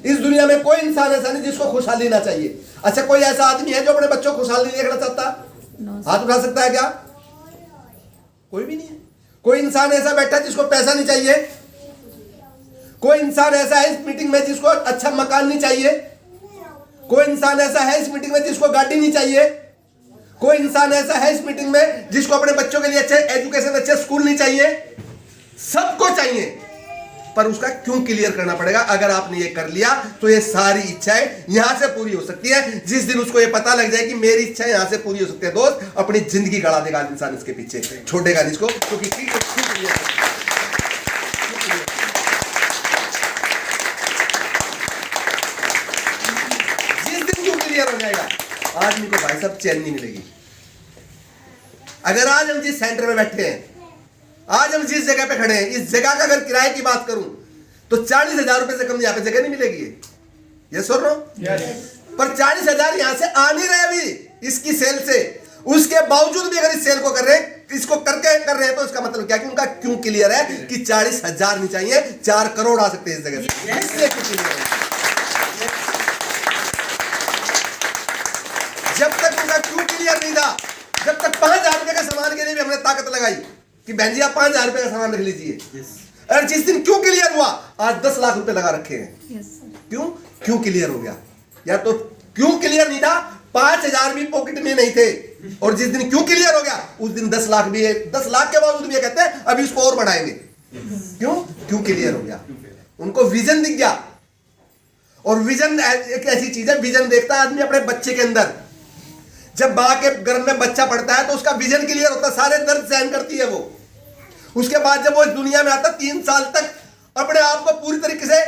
Speaker 1: इस दुनिया में कोई इंसान ऐसा नहीं जिसको खुशहाली ना चाहिए। अच्छा, कोई ऐसा आदमी है जो अपने बच्चों को खुशहाली देखना चाहता? हाथ उठा सकता है क्या? कोई भी नहीं है। कोई इंसान ऐसा बैठा है जिसको पैसा नहीं चाहिए? कोई इंसान ऐसा है इस मीटिंग में जिसको अच्छा मकान नहीं चाहिए? कोई इंसान ऐसा है इस मीटिंग में जिसको गाड़ी नहीं चाहिए? कोई इंसान ऐसा है इस मीटिंग में जिसको अपने बच्चों के लिए अच्छे एजुकेशन, अच्छे स्कूल नहीं चाहिए? सबको चाहिए, पर उसका क्यों क्लियर करना पड़ेगा। अगर आपने ये कर लिया तो ये सारी इच्छाएं यहां से पूरी हो सकती है। जिस दिन उसको ये पता लग जाए कि मेरी इच्छा यहां से पूरी हो सकती है, दोस्त, अपनी जिंदगी गड़ा देगा इंसान इसके पीछे, छोड़ेगा नहीं इसको, क्योंकि जिस दिन क्यों क्लियर हो जाएगा, आदमी को भाई साहब चैन नहीं मिलेगी। अगर आज हम जिस सेंटर में बैठे हैं, आज हम जिस जगह पे खड़े हैं, इस जगह का अगर किराए की बात करूं तो 40,000 रुपए से कम यहां पे जगह नहीं मिलेगी। ये सुन रहा हूं, पर 40,000 यहां से आ नहीं रहे अभी इसकी सेल से। उसके बावजूद भी अगर इस सेल को कर रहे हैं, इसको करके कर रहे हैं, तो इसका मतलब क्या कि उनका क्यों क्लियर है कि 40,000 नहीं चाहिए, 4 करोड़ आ सकते हैं इस जगह से। इसलिए क्यों क्लियर है। जब तक उनका क्यों क्लियर नहीं था, जब तक 5,000 रुपए के सामान के लिए भी हमने ताकत लगाई कि बहन जी आप 5,000 रुपए का सामान रख लीजिए। और जिस दिन क्यों क्लियर हुआ, आज 10 लाख रुपए लगा रखे हैं। क्यों? क्यों क्लियर हो गया। या तो क्यों क्लियर नहीं था, 5,000 भी पॉकेट में नहीं थे, और जिस दिन क्यों क्लियर हो गया उस दिन 10 लाख भी है। 10 लाख के बावजूद भी कहते हैं अभी इसको और बढ़ाएंगे। क्यों? क्यों क्लियर हो गया। उनको विजन दिख गया। और विजन एक ऐसी चीज है, विजन देखता है आदमी अपने बच्चे के अंदर। जब मां के गर्भ में बच्चा पड़ता है तो उसका विजन क्लियर होता है, सारे दर्द सहन करती है वो। उसके बाद जब वो इस दुनिया में आता, 3 साल तक अपने आप को पूरी तरीके से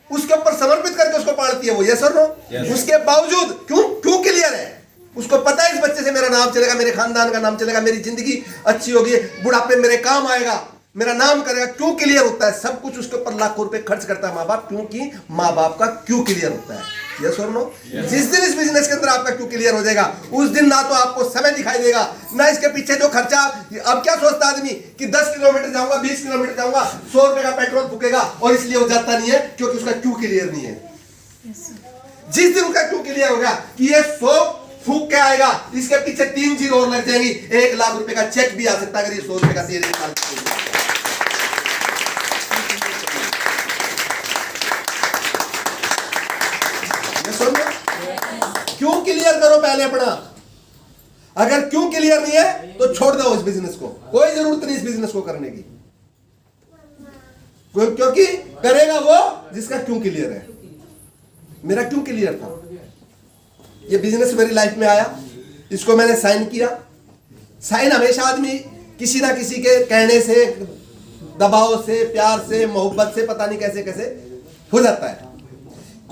Speaker 1: उसके ऊपर समर्पित करके उसको पालती है वो। यस और नो? उसके बावजूद क्यों क्लियर है, उसको पता है इस बच्चे से मेरा नाम चलेगा, मेरे खानदान का नाम चलेगा, मेरी जिंदगी अच्छी होगी, बुढ़ापे मेरे काम आएगा, मेरा नाम करेगा। क्यों क्लियर होता है, सब कुछ उसके ऊपर लाखों रुपए खर्च करता है माँ बाप, क्योंकि माँ बाप का क्यों क्लियर होता है। यस और नो? जिस दिन इस बिजनेस के अंदर आपका क्यों क्लियर हो जाएगा, उस दिन ना तो आपको समय दिखाई देगा, ना इसके पीछे जो खर्चा। अब क्या सोचता आदमी कि 10 किलोमीटर जाऊंगा, 20 किलोमीटर जाऊंगा, 100 रुपए का पेट्रोल फूकेगा, और इसलिए वो जाता नहीं है क्योंकि उसका क्यों क्लियर नहीं है। जिस दिन उसका क्यों क्लियर होगा कि ये 100 फूक के आएगा, इसके पीछे 3 जीरो और लग जाएंगी, 1 लाख रुपए का चेक भी आ सकता है अगर ये 100 रुपए का तेल निकाल। क्यों क्लियर करो पहले अपना। अगर क्यों क्लियर नहीं है तो छोड़ दो इस बिजनेस को, कोई जरूरत नहीं इस बिजनेस को करने की, क्योंकि करेगा वो जिसका क्यों क्लियर है। मेरा क्यों क्लियर था, ये बिजनेस मेरी लाइफ में आया, इसको मैंने साइन किया। साइन हमेशा आदमी किसी ना किसी के कहने से, दबाव से, प्यार से, मोहब्बत से, पता नहीं कैसे कैसे हो जाता है।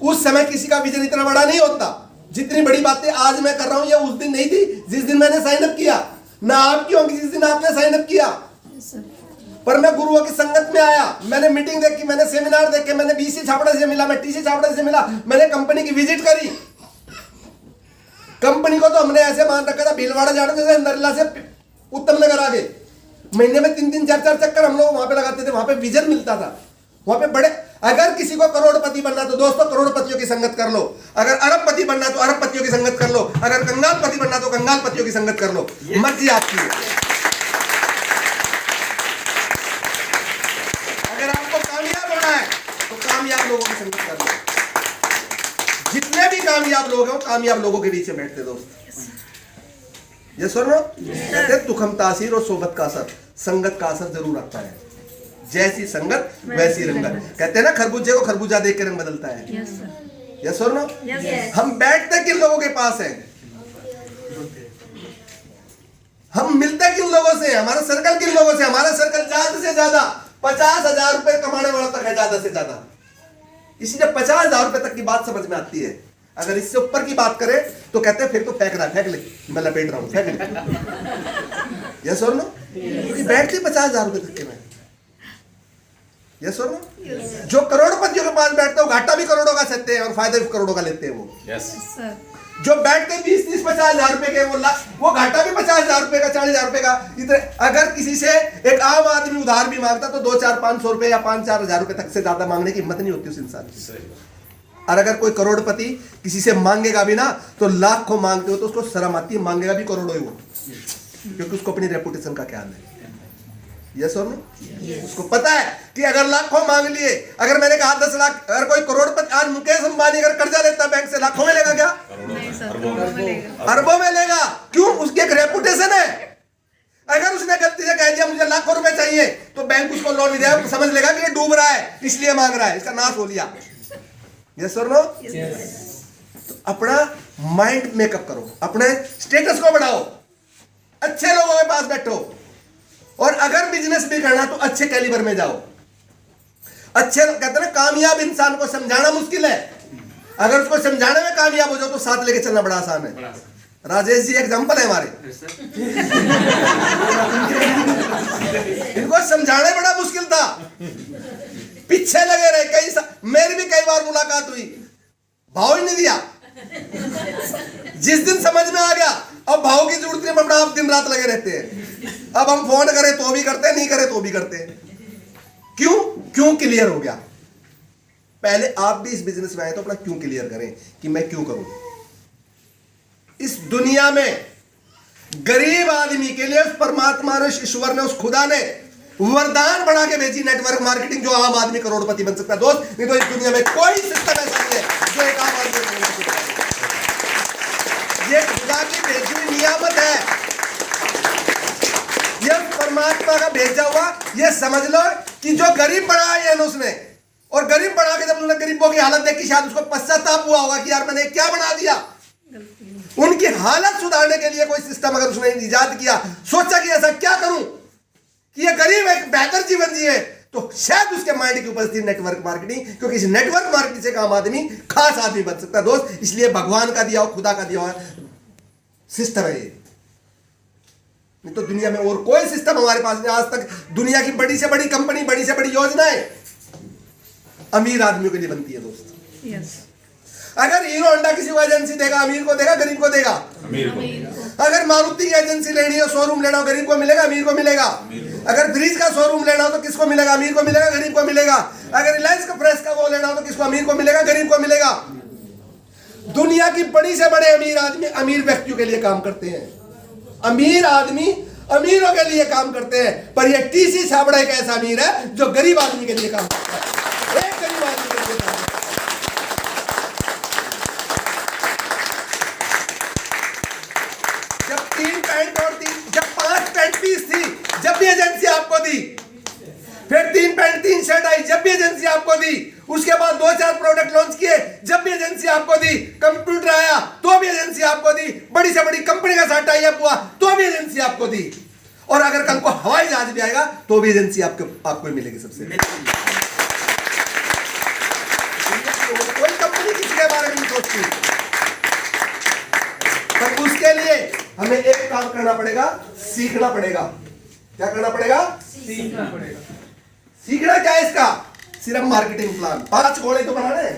Speaker 1: उस समय किसी का विजन इतना बड़ा नहीं होता। जितनी बड़ी बातें आज मैं कर रहा हूं ये उस दिन नहीं थी जिस दिन मैंने साइन अप किया, ना आपकी होंगी जिस दिन आपने साइन अप किया। पर मैं गुरुओं की संगत में आया, मैंने मीटिंग देखी, मैंने सेमिनार देखे, मैंने बीसी छापड़ा से मिला, मैं टीसी छापड़ा से मिला, मैंने कंपनी की विजिट करी। कंपनी को तो हमने ऐसे मान रखा था भीलवाड़ा जाने जैसे नरला से उत्तम नगर आगे, महीने में 3-3, 4-4 चक्कर हम लोग वहां पे लगाते थे। वहां पे विजन मिलता था, वहां पे बड़े। अगर किसी को करोड़पति बनना तो दोस्तों करोड़पतियों की संगत कर लो, अगर अरबपति बनना तो अरबपतियों की संगत कर लो, अगर कंगालपति बनना तो कंगालपतियों की संगत कर लो, मर्जी आपकी है। अगर आपको कामयाब होना है तो कामयाब लोगों की संगत कर लो। जितने भी कामयाब लोग हैं कामयाब लोगों के बीच में बैठते दोस्त। ये सुनो, कहते तुखम तासीर और सोबत का असर, संगत का असर जरूर आता है। जैसी संगत वैसी रंगत, कहते हैं ना खरबूजे को खरबूजा देख के रंग बदलता है। यस और नो? हम बैठते किन लोगों के पास हैं, हम मिलते किन लोगों से, हमारा सर्कल किन लोगों से। हमारा सर्कल ज्यादा से ज्यादा 50,000 रुपए कमाने वाला तक है, ज्यादा से ज्यादा। इसीलिए 50,000 रुपए तक की बात समझ में आती है। अगर इससे ऊपर की बात करें तो कहते हैं फिर तो फेंक रहा, फेंक ले, मैं लपेट रहा हूं, फेंक ले। यस और नो? बैठते 50,000 रुपए तक के में। यस और नो? जो करोड़पतियों के पास बैठते हैं वो घाटा भी करोड़ों का सहते हैं और फायदा भी करोड़ों का लेते हैं वो।
Speaker 2: Yes
Speaker 3: sir.
Speaker 1: जो बैठते हैं 20-30-50 हज़ार रुपए के वो घाटा भी 50,000 रुपए का, 40,000 रुपए का। इतने अगर किसी से एक आम आदमी उधार भी मांगता तो 2-4-500 रुपए या 5-4 हज़ार रुपए तक से ज्यादा मांगने की हिम्मत नहीं होती उस इंसान की। और अगर कोई करोड़पति किसी से मांगेगा भी ना तो लाखों मांगते हो तो उसको शर्म आती है, मांगेगा भी करोड़ों ही वो, क्योंकि उसको अपनी रेपुटेशन का ख्याल है। यस और नो? उसको पता है कि अगर लाखों मांग लिए, अगर मैंने कहा 10 लाख, अगर कोई करोड़पति, आज मुकेश अंबानी अगर कर्जा लेता बैंक से, लाखों में लेगा क्या?
Speaker 3: नहीं सर, करोड़ों में लेगा।
Speaker 1: अरबों में लेगा। क्यों? उसकी एक रेपुटेशन है। अगर उसने गलती से कह दिया मुझे लाखों रुपए चाहिए तो बैंक उसको लोन नहीं देगा, समझ लेगा कि ये डूब रहा है इसलिए मांग रहा है, इसका नाश हो लिया। यस और नो? तो अपना माइंड मेकअप करो, अपने स्टेटस को बढ़ाओ, अच्छे लोगों के पास बैठो, और अगर बिजनेस भी करना तो अच्छे कैलिबर में जाओ। अच्छे कहते हैं ना, कामयाब इंसान को समझाना मुश्किल है, अगर उसको समझाने में कामयाब हो जाओ तो साथ लेके चलना बड़ा आसान है। राजेश जी एग्जांपल है हमारे, इनको समझाने बड़ा मुश्किल था, पीछे लगे रहे मेरी भी कई बार मुलाकात हुई, भाव ही नहीं दिया। जिस दिन समझ में आ गया अब भाव की जरूरत नहीं, बड़ा आप दिन रात लगे रहते हैं। अब हम फोन करें तो भी करते हैं, नहीं करें तो भी करते हैं। क्यों? क्यों क्लियर हो गया। पहले आप भी इस बिजनेस में आए तो अपना क्यों क्लियर करें कि मैं क्यों करूं। इस दुनिया में गरीब आदमी के लिए उस परमात्मा ने, ईश्वर ने, उस खुदा ने वरदान बना के भेजी, नेटवर्क मार्केटिंग, जो आम आदमी करोड़पति बन सकता है। दोस्त, नहीं तो इस दुनिया में कोई सिस्टम ऐसा नहीं है जो एक आम आदमी बन सकता है। ये खुदा की भेजी हुई नियामत है, ये परमात्मा का भेजा हुआ। ये समझ लो कि जो गरीब बनाया है उसने, और गरीब बना के जब उन्होंने गरीबों की हालत देखी, शायद उसको पश्चाताप हुआ होगा कि यार मैंने क्या बना दिया। उनकी हालत सुधारने के लिए कोई सिस्टम अगर उसने इजाद किया, सोचा कि ऐसा क्या करूं कि ये गरीब एक बेहतर जीवन जिए, तो शायद उसके माइंड की उपस्थिति नेटवर्क मार्केटिंग, क्योंकि इस नेटवर्क मार्केटिंग से काम आदमी खास आदमी बन सकता है। दोस्त, इसलिए भगवान का दिया हुआ, खुदा का दिया हुआ सिस्टम है ये। नहीं तो दुनिया में और कोई सिस्टम हमारे पास नहीं। आज तक दुनिया की बड़ी से बड़ी कंपनी, बड़ी से बड़ी योजनाएं अमीर आदमियों के लिए बनती है। दोस्त,
Speaker 3: यस।
Speaker 1: अगर हीरो होंडा किसी को एजेंसी देगा, अमीर को देगा, गरीब को देगा?
Speaker 2: अमीर को।
Speaker 1: अगर मारुति की एजेंसी लेनी है, शोरूम लेना हो, गरीब को मिलेगा, अमीर को मिलेगा? अगर ब्रिज का शोरूम लेना हो तो किसको मिलेगा? अमीर को मिलेगा, गरीब को मिलेगा? अगर रिलायंस का प्रेस का वो लेना हो तो किसको? अमीर को मिलेगा, गरीब को मिलेगा? दुनिया की बड़ी से बड़े अमीर आदमी अमीर व्यक्तियों के लिए काम करते हैं। अमीर आदमी अमीरों के लिए काम करते हैं, पर यह टीसी साबड़ा एक ऐसा अमीर है जो गरीब आदमी के लिए काम करता है। एक गरीब आदमी के लिए काम करता है। जब 5 पैंट पीस थी, जब भी एजेंसी आपको दी, फिर 3 पैंट 3 शर्ट आई, जब भी एजेंसी आपको दी, उसके बाद 2-4 प्रोडक्ट लॉन्च किए, जब भी एजेंसी आपको दी, कंप्यूटर आया तो भी एजेंसी आपको दी, बड़ी से बड़ी कंपनी का साथ टाई अप हुआ तो भी एजेंसी आपको दी, और अगर कल को हवाई जहाज भी आएगा तो भी एजेंसी आपको मिलेगी सबसे। कोई कंपनी किसी के बारे में नहीं सोचती, पर उसके लिए हमें एक काम करना पड़ेगा, सीखना पड़ेगा। क्या करना पड़ेगा? सीखना पड़ेगा। सीखना क्या है इसका? सिर्फ मार्केटिंग प्लान। 5 घोड़े तो बनाने हैं,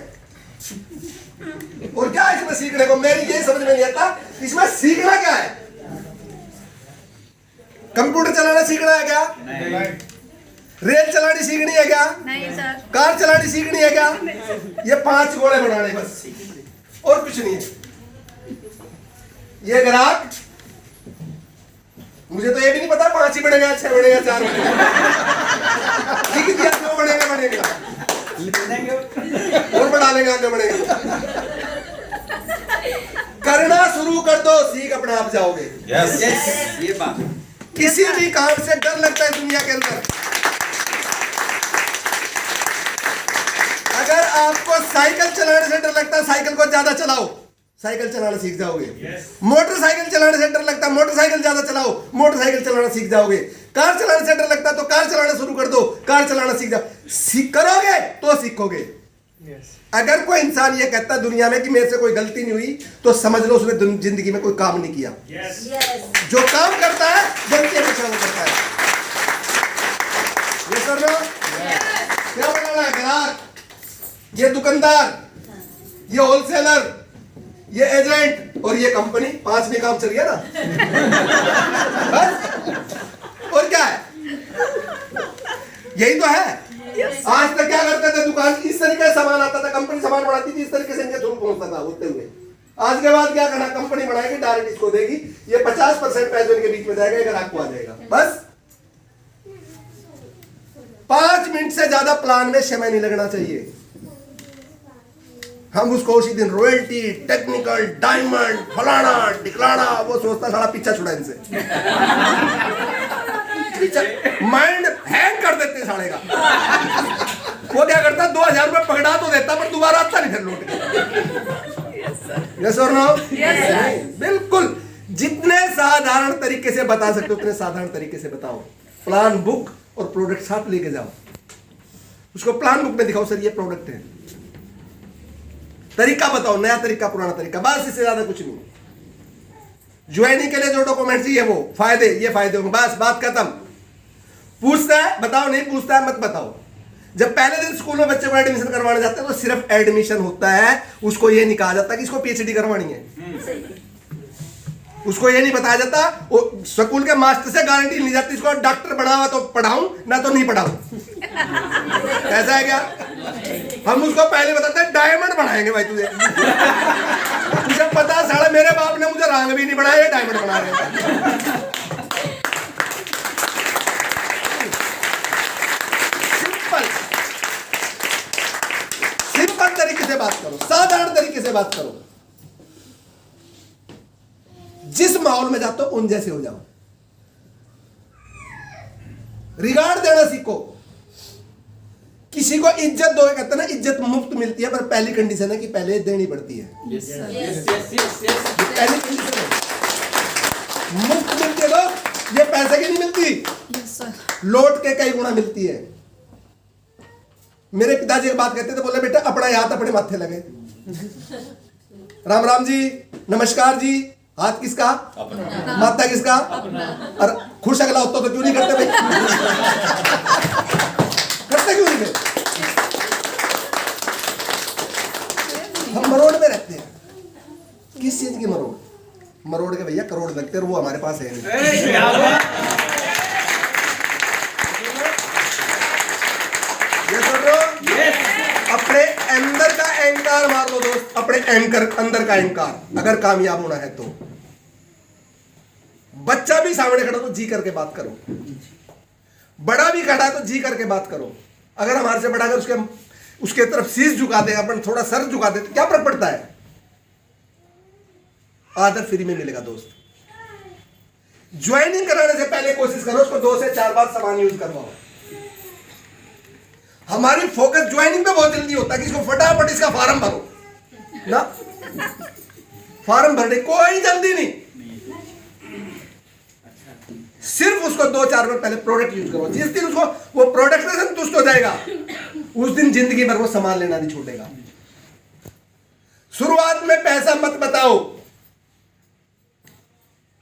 Speaker 1: और क्या है इसमें सीखने को? मेरी ये समझ में नहीं आता इसमें सीखना क्या है। कंप्यूटर चलाना सीखना है क्या? नहीं। रेल चलानी सीखनी है क्या?
Speaker 3: नहीं सर।
Speaker 1: कार चलानी सीखनी है क्या? ये 5 घोड़े बनाने बस, और कुछ नहीं है। ये ग्राहक, मुझे तो ये भी नहीं पता 5 ही बढ़ेगा, 6 बढ़ेगा, 4 बढ़ेगा, लिख दिया 2 बढ़ेगा, और बढ़ा लेंगे, आगे बढ़ेगा। करना शुरू कर दो, सीख अपने आप जाओगे।
Speaker 2: यस,
Speaker 4: ये बात।
Speaker 1: किसी भी काम से डर लगता है दुनिया के अंदर। अगर आपको साइकिल चलाने से डर लगता है, साइकिल को ज्यादा चलाओ, साइकिल चलाना सीख जाओगे। मोटरसाइकिल चलाने से डर लगता है, मोटरसाइकिल ज्यादा चलाओ, मोटरसाइकिल चलाना सीख जाओगे। कार चलाने से डर लगता है तो कार चलाना शुरू कर दो, कार चलाना सीख जाओ। करोगे तो सीखोगे। अगर कोई इंसान ये कहता है दुनिया में कि मेरे से कोई गलती नहीं हुई, तो समझ लो उसने जिंदगी में कोई काम नहीं किया। जो काम करता है गलती हमेशा वो करता है। ये सर लो, ये दुकानदार, ये होलसेलर, ये एजेंट और ये कंपनी, 5 में काम चल गया ना। बस और क्या है, यही तो है। आज तक क्या करते थे, दुकान इस तरीके से सामान आता था, कंपनी सामान बनाती थी, इस तरीके से इनके थ्रू पहुंचता था होते हुए। आज के बाद क्या करना, कंपनी बनाएगी, डायरेक्ट इसको देगी, ये 50% पैसे इनके बीच में जाएगा, एक ग्राहक को आ जाएगा। बस 5 मिनट से ज्यादा प्लान में समय नहीं लगना चाहिए। हम उसको उसी दिन रॉयल्टी, टेक्निकल, डायमंड, फलाना टिकलाना, वो सोचता साला पीछा छुड़ा इनसे। माइंड हैंग कर देते साले का। वो क्या करता, 2000 रुपए पकड़ा तो देता, पर दोबारा आता नहीं फिर लौट के। यस और नो? बिल्कुल। जितने साधारण तरीके से बता सकते हो उतने साधारण तरीके से बताओ। प्लान बुक और प्रोडक्ट साथ लेके जाओ, उसको प्लान बुक में दिखाओ, सर ये प्रोडक्ट है, तरीका बताओ, नया तरीका, पुराना तरीका, बस इससे ज्यादा कुछ नहीं। ज्वाइनिंग के लिए जो डॉक्यूमेंट चाहिए वो फायदे, ये फायदे होंगे, बस बात खत्म। पूछता है बताओ, नहीं पूछता है मत बताओ। जब पहले दिन स्कूल में बच्चे को एडमिशन करवाने जाते हैं तो सिर्फ एडमिशन होता है, उसको ये नहीं कहा जाता कि इसको पीएचडी करवानी है। उसको ये नहीं बताया जाता, वो स्कूल के मास्टर से गारंटी ली जाती, इसको डॉक्टर बनावा तो पढ़ाऊं ना तो नहीं पढ़ाऊं। ऐसा है क्या? हम उसको पहले बताते हैं डायमंड बनाएंगे भाई तुझे। तुझे पता साला मेरे बाप ने मुझे रंग भी नहीं बनाया, डायमंड बना रहे हैं। सिंपल तरीके से बात करो, साधारण तरीके से बात करो। जिस माहौल में जाते हो उन जैसे हो जाओ। रिगार्ड देना सीखो। किसी को इज्जत दो, कहते हैं ना इज्जत मुफ्त मिलती है, पर पहली कंडीशन है कि पहले देनी पड़ती है। पहली कंडीशन है, मुफ्त मिलती है तो ये पैसे की नहीं मिलती, लौट के कई गुना मिलती है। मेरे पिताजी एक बात कहते थे, बोले बेटा अपना हाथ अपने माथे लगे। राम राम जी, नमस्कार जी, हाथ किसका? अपना। माथा किसका? अपना। और खुश अगला होता तो क्यों नहीं करते भाई? करते क्यों नहीं? हम मरोड़ में रहते हैं। किस चीज की मरोड़? मरोड़ के भैया करोड़ लगते हैं, वो हमारे पास है नहीं। अपने अंदर का अहंकार मार लो दोस्त, अपने अंदर का अहंकार अगर कामयाब होना है तो। बच्चा भी सामने खड़ा तो जी करके बात करो, बड़ा भी खड़ा है तो जी करके बात करो। अगर हमारे से बड़ा अगर उसके तरफ शीश झुका दे, अपन थोड़ा सर झुका दे तो क्या फर्क पड़ता है? आदर फ्री में मिलेगा दोस्त। ज्वाइनिंग कराने से पहले कोशिश करो उसको 2 से 4 बार सामान यूज करवाओ। हमारी फोकस ज्वाइनिंग पे बहुत जल्दी होता है कि इसको फटाफट इसका फॉर्म भरो ना, फॉर्म भरने कोई जल्दी नहीं, सिर्फ उसको 2-4 बार पहले प्रोडक्ट यूज करो। जिस दिन उसको वो प्रोडक्ट से संतुष्ट हो जाएगा उस दिन जिंदगी भर वो सामान लेना नहीं छोड़ेगा। शुरुआत में पैसा मत बताओ।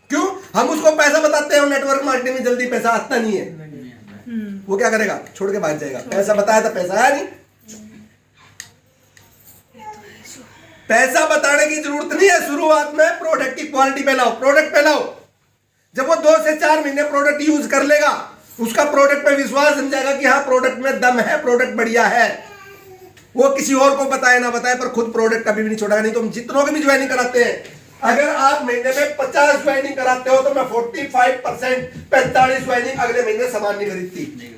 Speaker 1: क्यों? हम उसको पैसा बताते हैं, नेटवर्क मार्केटिंग में जल्दी पैसा आता नहीं है। वो क्या करेगा? छोड़ के भाग जाएगा। पैसा बताया था, पैसा आया नहीं। पैसा बताने की जरूरत नहीं है। शुरुआत में प्रोडक्ट की क्वालिटी पे लाओ, प्रोडक्ट पे लाओ। जब वो 2 से 4 महीने प्रोडक्ट यूज कर लेगा, उसका प्रोडक्ट पे विश्वास बन जाएगा कि हाँ प्रोडक्ट में दम है, प्रोडक्ट बढ़िया है। वो किसी और को बताए ना बताए पर खुद प्रोडक्ट कभी भी नहीं छोड़ेगा। नहीं तो हम जितनों की भी ज्वाइनिंग कराते हैं, अगर आप महीने में 50 ज्वाइनिंग कराते हो तो मैं 45% 45 ज्वाइनिंग अगले महीने सामान नहीं खरीदती।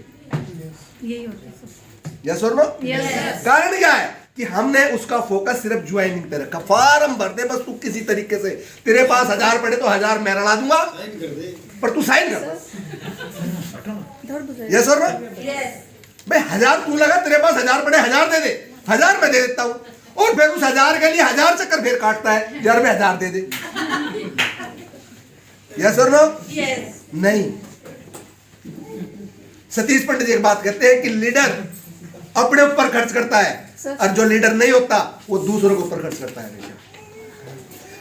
Speaker 3: यही होता है।
Speaker 1: यस और नो? कारण क्या है कि हमने उसका फोकस सिर्फ ज्वाइनिंग पे रखा। फॉर्म भर दे बस तू किसी तरीके से, तेरे पास 1000 पड़े तो 1000 मैं रला दूंगा, पर तू साइन कर बस। यस और नो? भाई 1000 तू लगा, तेरे पास 1000 पड़े 1000 दे दे, 1000 मैं दे देता हूं। और फिर उस 1000 के लिए 1000 चक्कर फिर काटता है, यार मैं 1000 दे दे। यस और नो? नहीं। सतीश पंडित जी एक बात कहते हैं कि लीडर अपने ऊपर खर्च करता है और जो लीडर नहीं होता वो दूसरों के ऊपर खर्च करता है।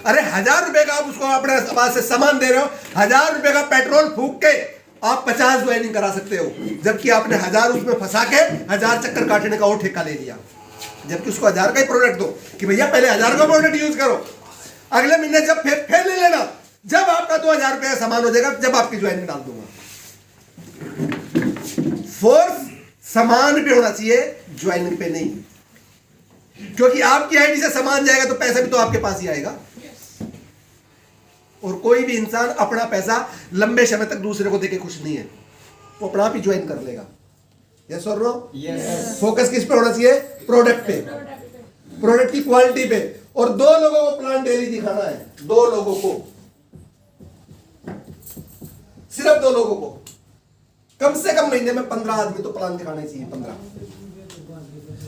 Speaker 1: अरे 1000 रुपए का आप उसको अपने पास से सामान दे रहे हो, 1000 रुपए का पेट्रोल फूक के आप 50 ज्वाइनिंग करा सकते हो, जबकि आपने 1000 उसमें फंसा के 1000 चक्कर काटने का और ठेका ले लिया। जबकि उसको 1000 का ही प्रोडक्ट दो कि भैया पहले 1000 का प्रोडक्ट यूज करो, अगले महीने जब फिर ले लेना, जब आपका 2000 रुपये का सामान हो जाएगा जब आपकी ज्वाइन में डाल दूंगा। फोर्स सामान पे होना चाहिए, ज्वाइनिंग पे नहीं, क्योंकि आपकी आईडी से सामान जाएगा तो पैसा भी तो आपके पास ही आएगा। और कोई भी इंसान अपना पैसा लंबे समय तक दूसरे को देके खुश नहीं है, वो अपना आप ही ज्वाइन कर लेगा। यस और नो? यस। फोकस किस पे होना चाहिए? प्रोडक्ट पे, प्रोडक्ट की क्वालिटी पे। और 2 लोगों को प्लान डेली दिखाना है, 2 लोगों को, सिर्फ 2 लोगों को, कम से कम महीने में 15 आदमी तो प्लान दिखाने चाहिए। 15,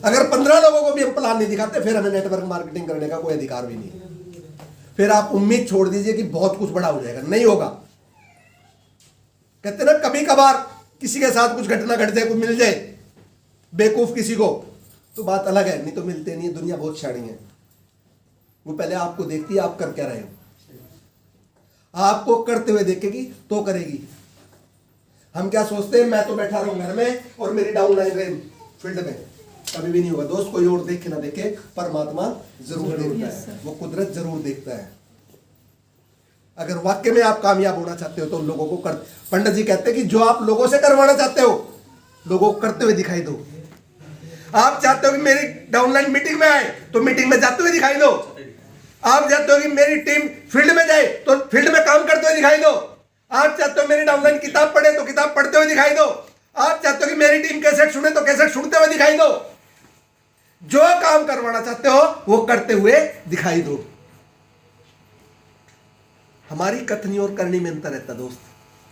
Speaker 1: अगर 15 लोगों को भी हम प्लान नहीं दिखाते फिर हमें नेटवर्क मार्केटिंग करने का कोई अधिकार भी नहीं है। फिर आप उम्मीद छोड़ दीजिए कि बहुत कुछ बड़ा हो जाएगा, नहीं होगा। कहते ना कभी कभार किसी के साथ कुछ घटना घट जाए, कुछ मिल जाए बेवकूफ किसी को, तो बात अलग है, नहीं तो मिलते नहीं है। दुनिया बहुत शानी है, वो पहले आपको देखती है आप कर क्या रहे हो, आपको करते हुए देखेगी तो करेगी। हम क्या सोचते हैं, मैं तो बैठा रहूं घर में और मेरी डाउनलाइन रहे फील्ड में, कभी भी नहीं होगा दोस्त। कोई और देखे ना देखे, परमात्मा जरूर देखता है, वो कुदरत जरूर देखता है। अगर वाकई में आप कामयाब होना चाहते हो तो लोगों को कर, पंडित जी कहते हैं कि जो आप लोगों से करवाना चाहते हो लोगों को करते हुए दिखाई दो। आप चाहते हो कि मेरी डाउनलाइन मीटिंग में आए तो मीटिंग में जाते हुए दिखाई दो। आप चाहते हो कि मेरी टीम फील्ड में जाए तो फील्ड में काम करते हुए दिखाई दो। आप चाहते हो मेरी डाउनलाइन किताब पढ़े तो किताब पढ़ते हुए दिखाई दो। आप चाहते हो कि मेरी टीम कैसेट सुने तो कैसेट सुनते हुए दिखाई दो। जो काम करवाना चाहते हो वो करते हुए दिखाई दो। हमारी कथनी और करनी में अंतर रहता दोस्त,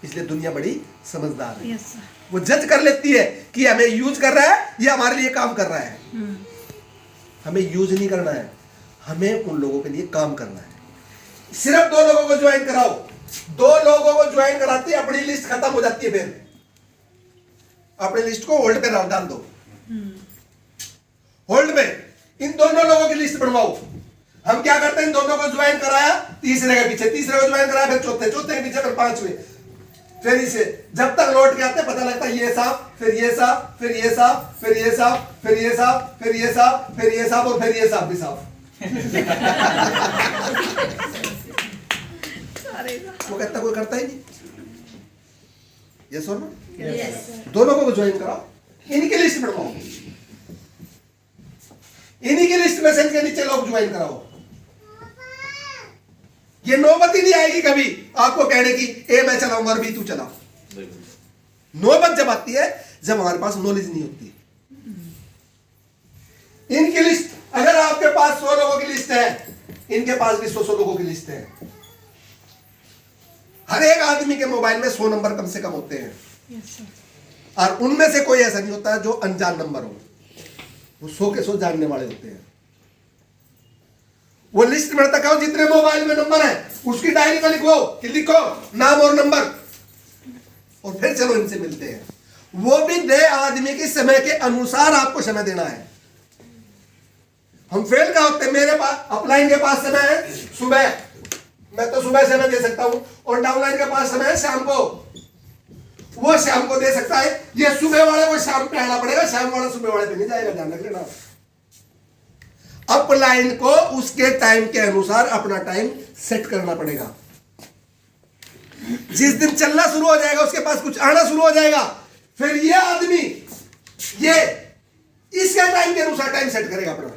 Speaker 1: इसलिए दुनिया बड़ी समझदार है।
Speaker 3: Yes sir.
Speaker 1: वो जज कर लेती है कि हमें यूज कर रहा है या हमारे लिए काम कर रहा है। हमें यूज नहीं करना है, हमें उन लोगों के लिए काम करना है। सिर्फ 2 लोगों को ज्वाइन कराओ, 2 लोगों को ज्वाइन कराते अपनी लिस्ट खत्म हो जाती है। फिर अपनी लिस्ट को होल्ड पे डाल दो, होल्ड पे इन दोनों लोगों की लिस्ट बनवाओ। हम क्या करते हैं, इन दोनों को ज्वाइन कराया, तीसरे के पीछे, तीसरे को ज्वाइन कराया, फिर चौथे, चौथे के पीछे, फिर 5वें, फिर इसे जब तक लौट के आते पता लगता है ये साहब, फिर ये साहब, फिर ये साहब, फिर ये साहब, फिर ये साहब, फिर ये साहब, फिर ये साहब और फिर ये साहब भी साहब। वो कहता कोई करता ही नहीं। यस और नो? यस। 2 लोगों को ज्वाइन कराओ, इनकी लिस्ट बनवाओ, इन्हीं की लिस्ट में से इनके नीचे लोग ज्वाइन कराओ। ये नौबत ही नहीं आएगी कभी आपको कहने की ए मैं चलाऊंगा और बी तू चला। नौबत जब आती है जब हमारे पास नॉलेज नहीं होती। इनकी लिस्ट, अगर आपके पास 100 लोगों की लिस्ट है, इनके पास भी 100 लोगों की लिस्ट है। हर एक आदमी के मोबाइल में 100 नंबर कम से कम होते हैं।
Speaker 3: Yes sir.
Speaker 1: और उनमें से कोई ऐसा नहीं होता जो अनजान नंबर हो, वो 100 के 100 जानने वाले होते हैं। वो लिस्ट में तक आओ, जितने मोबाइल में नंबर है उसकी डायरी में लिखो कि लिखो नाम और नंबर, और फिर चलो इनसे मिलते हैं। वो भी दे आदमी के समय के अनुसार आपको समय देना है। हम फेल का होते हैं, मेरे पास अपलाइन के पास समय है सुबह, मैं तो सुबह समय दे सकता हूं, और डाउनलाइन के पास समय है शाम को, वो शाम को दे सकता है। ये सुबह वाले को शाम पे आना पड़ेगा, शाम वाला सुबह वाले पे नहीं जाएगा, ध्यान रख लेना। अपलाइन को उसके टाइम के अनुसार अपना टाइम सेट करना पड़ेगा। जिस दिन चलना शुरू हो जाएगा, उसके पास कुछ आना शुरू हो जाएगा, फिर ये आदमी ये इसके टाइम के अनुसार टाइम सेट करेगा अपना।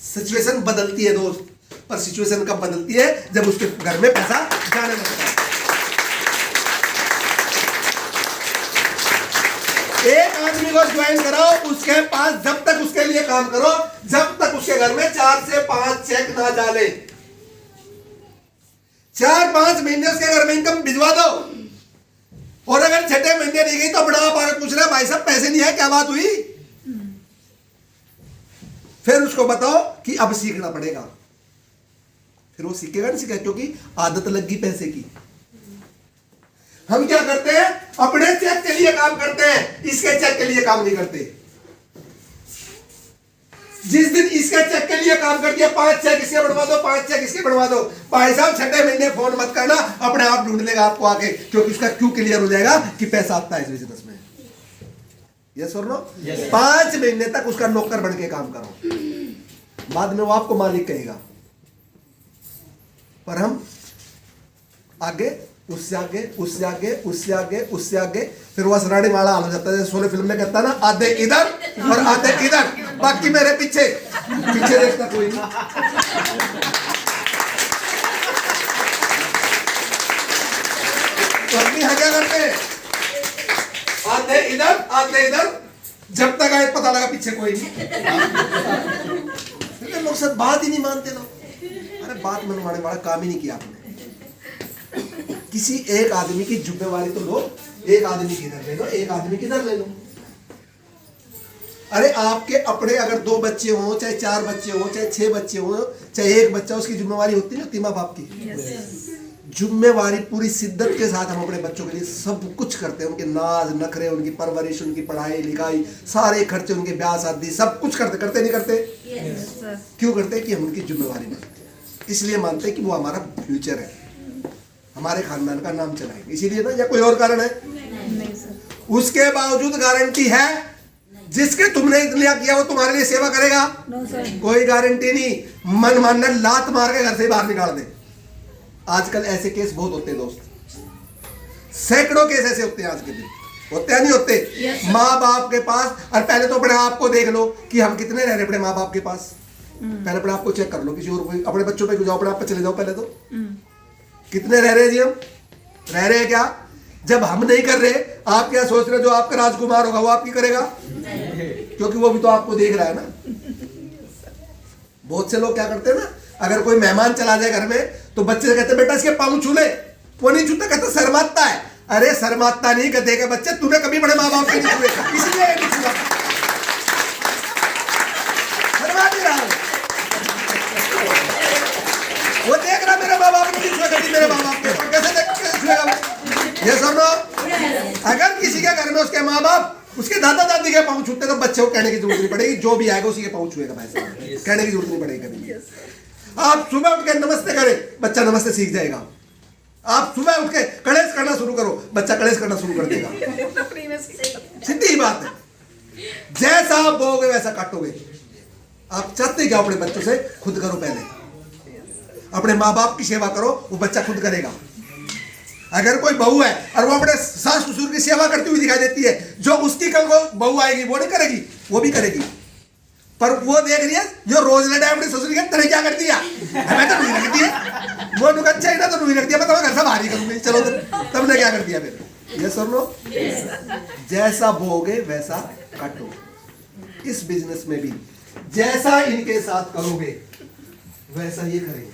Speaker 1: सिचुएशन बदलती है दोस्त, पर सिचुएशन कब बदलती है, जब उसके घर में पैसा जाने लगता है। एक आदमी को ज्वाइन कराओ, उसके पास जब तक उसके लिए काम करो जब तक उसके घर में 4 से 5 चेक ना डाले। 4-5 महीने उसके घर में इनकम भिजवा दो, और अगर 6ठे महीने नहीं गई तो बड़ा आप आगे पूछ रहे भाई साहब पैसे नहीं है, क्या बात हुई। फिर उसको बताओ कि अब सीखना पड़ेगा, फिर वो सीखेगा नहीं सीखेगा, क्योंकि आदत लग गई पैसे की। हम क्या करते हैं, अपने चेक के लिए काम करते हैं, इसके चेक के लिए काम नहीं करते। जिस दिन इसके चेक के लिए काम कर दिया, 5 चेक इसके बनवा दो, 5 चेक इसके बनवा दो, भाई साहब 6ठे महीने फोन मत करना, अपने आप ढूंढ लेगा आपको आके, क्योंकि उसका क्यों क्लियर हो जाएगा कि पैसा आता है इस बिजनेस में। यस और नो? 5 महीने तक उसका नौकर बन के काम करो, बाद में वो आपको मालिक कहेगा। पर हम आगे, उससे आगे, उससे आगे, उससे आगे, उससे आगे, फिर वह रानी वाला हाल हो जाता है। जैसे शोले फिल्म में कहता है ना, आधे इधर और आधे इधर, बाकी मेरे पीछे पीछे देखता कोई नहीं। तो हम यहाँ क्या करते हैं, आधे इधर आधे इधर, जब तक आए पता लगा पीछे कोई नहीं। लोग सब बात ही नहीं मानते लोग। अरे बात मनवाने वाला काम ही नहीं किया आपने। किसी एक आदमी की जिम्मेवारी तो लो, एक आदमी किधर ले लो, एक आदमी किधर ले लो। अरे आपके अपने अगर 2 बच्चे हो, चाहे 4 बच्चे हो, चाहे 6 बच्चे हो, चाहे 1 बच्चा, उसकी जिम्मेवारी होती है ना माँ बाप की। जिम्मेवारी पूरी शिद्दत के साथ हम अपने बच्चों के लिए सब कुछ करते हैं। उनके नाज नखरे, उनकी परवरिश, उनकी पढ़ाई लिखाई, सारे खर्चे, उनके ब्याह शादी, सब कुछ करते नहीं करते? क्यों करते? कि हम उनकी जिम्मेवारी मानते हैं, इसलिए मानते हैं कि वो हमारा फ्यूचर है, हमारे खानदान का नाम चलाएंगे, इसीलिए ना, या कोई और कारण है?
Speaker 3: नहीं सर।
Speaker 1: उसके बावजूद गारंटी है जिसके तुमने इतना किया वो तुम्हारे लिए सेवा करेगा?
Speaker 3: No sir.
Speaker 1: कोई गारंटी नहीं। मन मानना, लात मार के घर से बाहर निकाल दे। आजकल ऐसे केस बहुत होते हैं दोस्त, सैकड़ों केस ऐसे होते हैं आज के दिन। होते हैं नहीं होते? माँ बाप के पास, और पहले तो अपने आप को देख लो कि हम कितने रह रहे अपने माँ बाप के पास। पहले अपने आप को चेक कर लो, किसी और अपने बच्चों पे जाओ, अपने आप पे चले जाओ पहले तो। कितने रह रहे हैं जी हम? रह रहे हैं क्या? जब हम नहीं कर रहे, आप क्या सोच रहे हो जो आपका राजकुमार होगा वो आपकी करेगा? क्योंकि वो भी तो आपको देख रहा है ना। बहुत से लोग क्या करते हैं ना, अगर कोई मेहमान चला जाए घर में तो बच्चे से कहते हैं बेटा इसके पाँव छू ले, वो नहीं छूता, कहता शर्माता है। अरे शर्माता नहीं, कहते के बच्चे तूने कभी बड़े माँ बाप के नहीं छुए, इसलिए नहीं छुआ, शर्मा नहीं रहा। वो देख रहा मेरे माँ बाप नहीं छुए, कभी मेरे माँ बाप के, कैसे छुएगा? ये सुन लो, अगर किसी के घर में उसके माँ बाप उसके दादा दादी के पाँव छूते तो बच्चे को कहने की जरूरत नहीं पड़ेगी, जो भी आएगा उसी के पाँव छुएगा भाई साहब, कहने की जरूरत नहीं पड़ेगी कभी। आप सुबह उठ के नमस्ते करें, बच्चा नमस्ते सीख जाएगा। आप सुबह उठ के कलेश करना शुरू करो, बच्चा कलेश करना शुरू कर देगा। सीधी बात है, जैसा आप बोगे वैसा काटोगे। आप चाहते क्या अपने बच्चों से? खुद करो पहले, अपने माँ बाप की सेवा करो, वो बच्चा खुद करेगा। अगर कोई बहू है और वो अपने सास ससुर की सेवा करती हुई दिखाई देती है, जो उसकी कल को बहू आएगी वो नहीं करेगी, वो भी करेगी। पर वो देख रही है जो रोज लेटा अपने ससुर के, तेरे क्या कर दिया? मैं तो नहीं रख दिया, वो नुक अच्छा ही ना तो नहीं रख दिया, मैं तो घर से बाहर ही करूंगी, चलो तब ने क्या कर दिया फिर? ये सुन लो, जैसा बोगे वैसा काटो। इस बिजनेस में भी जैसा इनके साथ करोगे वैसा ये करेंगे।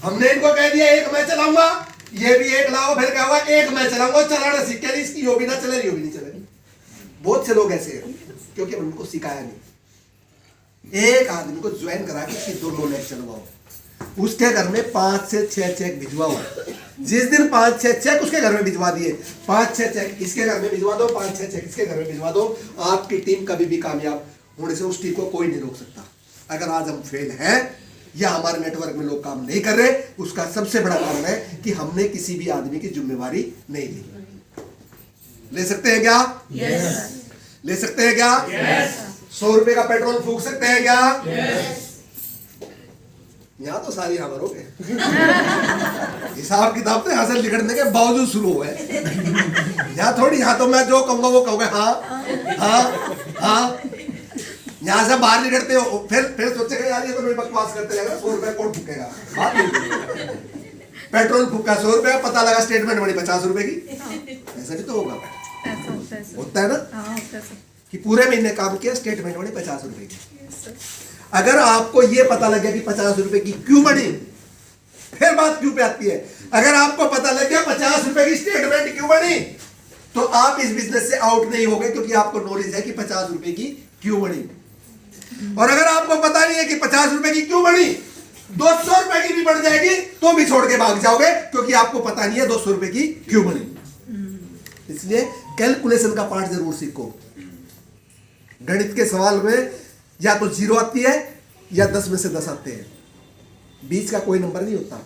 Speaker 1: हमने इनको कह दिया एक मैं चलाऊंगा, ये भी एक लाओ, फिर क्या हुआ? एक मैं चलाऊंगा, चलाना सीख के, इसकी यो भी ना चले, यो भी नहीं चले। बहुत से लोग ऐसे हैं क्योंकि उनको सिखाया नहीं। एक आदमी को ज्वाइन करा के इसकी 2 नेट चलवाओ, उसके घर में 5 से 6 चेक भिजवाओ। जिस दिन 5-6 चेक उसके घर में भिजवा दिए, 5-6 चेक इसके घर में भिजवा दो, 5-6 चेक इसके घर में भिजवा दो, आपकी टीम कभी भी कामयाब होने से उस टीम को कोई नहीं रोक सकता। अगर आज हम फेल हैं या हमारे नेटवर्क में लोग काम नहीं कर रहे, उसका सबसे बड़ा कारण है कि हमने किसी भी आदमी की जिम्मेवारी नहीं ली। ले सकते हैं क्या? ले सकते हैं क्या? 100 रुपए का पेट्रोल फूंक सकते हैं क्या? यहाँ तो सारी खबरों के हिसाब किताब तो यहाँ से लिखने के बावजूद शुरू हुए। यहाँ थोड़ी, यहाँ तो मैं जो कहूँगा वो कहूँगा हाँ हाँ हाँ। यहाँ से बाहर निकलते हो फिर सोचेगा यार ये तो मैं बकवास करते रहेगा, 100 रुपए कौन फूकेगा? बात नहीं। पेट्रोल फूका 100 रुपए, पता लगा स्टेटमेंट बनी 50 रुपए की, ऐसा भी तो होगा। होता है ना कि पूरे महीने काम किया, स्टेटमेंट बनी 50 रुपए की। अगर आपको ये पता लग गया कि 50 रुपए की क्यों बनी, फिर बात क्यों पे आती है। अगर आपको पता लग गया 50 रुपए की स्टेटमेंट क्यों बनी, तो आप इस बिजनेस से आउट नहीं होगे, क्योंकि आपको नॉलेज है कि 50 रुपए की क्यों बनी। और अगर आपको पता नहीं है कि 50 रुपए की क्यों बनी, 200 रुपए की भी बढ़ जाएगी तो भी छोड़ के भाग जाओगे, क्योंकि आपको पता नहीं है 200 रुपए की क्यों बनी। इसलिए कैलकुलेशन का पार्ट जरूर सीखो। गणित के सवाल में या तो 0 आती है या 10 में से 10 आते हैं, बीच का कोई नंबर नहीं होता।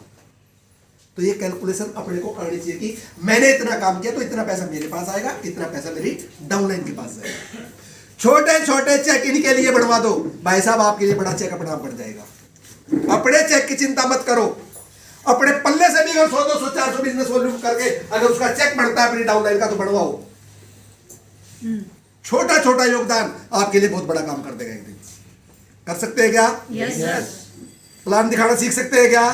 Speaker 2: तो ये कैलकुलेशन अपने को करनी चाहिए कि मैंने इतना काम किया तो इतना पैसा मेरे पास आएगा, इतना पैसा मेरी डाउनलाइन के पास जाएगा। छोटे छोटे चेक इनके लिए बनवा दो, भाई साहब आपके लिए बड़ा चेक अपना बढ़ जाएगा। अपने चेक की चिंता मत करो, अपने पल्ले से भी अगर 100 200 400 बिजनेस वॉल्यूम करके अगर उसका चेक बढ़ता है अपनी डाउनलाइन का तो बढ़वाओ। छोटा छोटा योगदान आपके लिए बहुत बड़ा काम कर देगा एक दिन। कर सकते हैं क्या?
Speaker 3: यस
Speaker 2: प्लान दिखाना सीख सकते हैं क्या?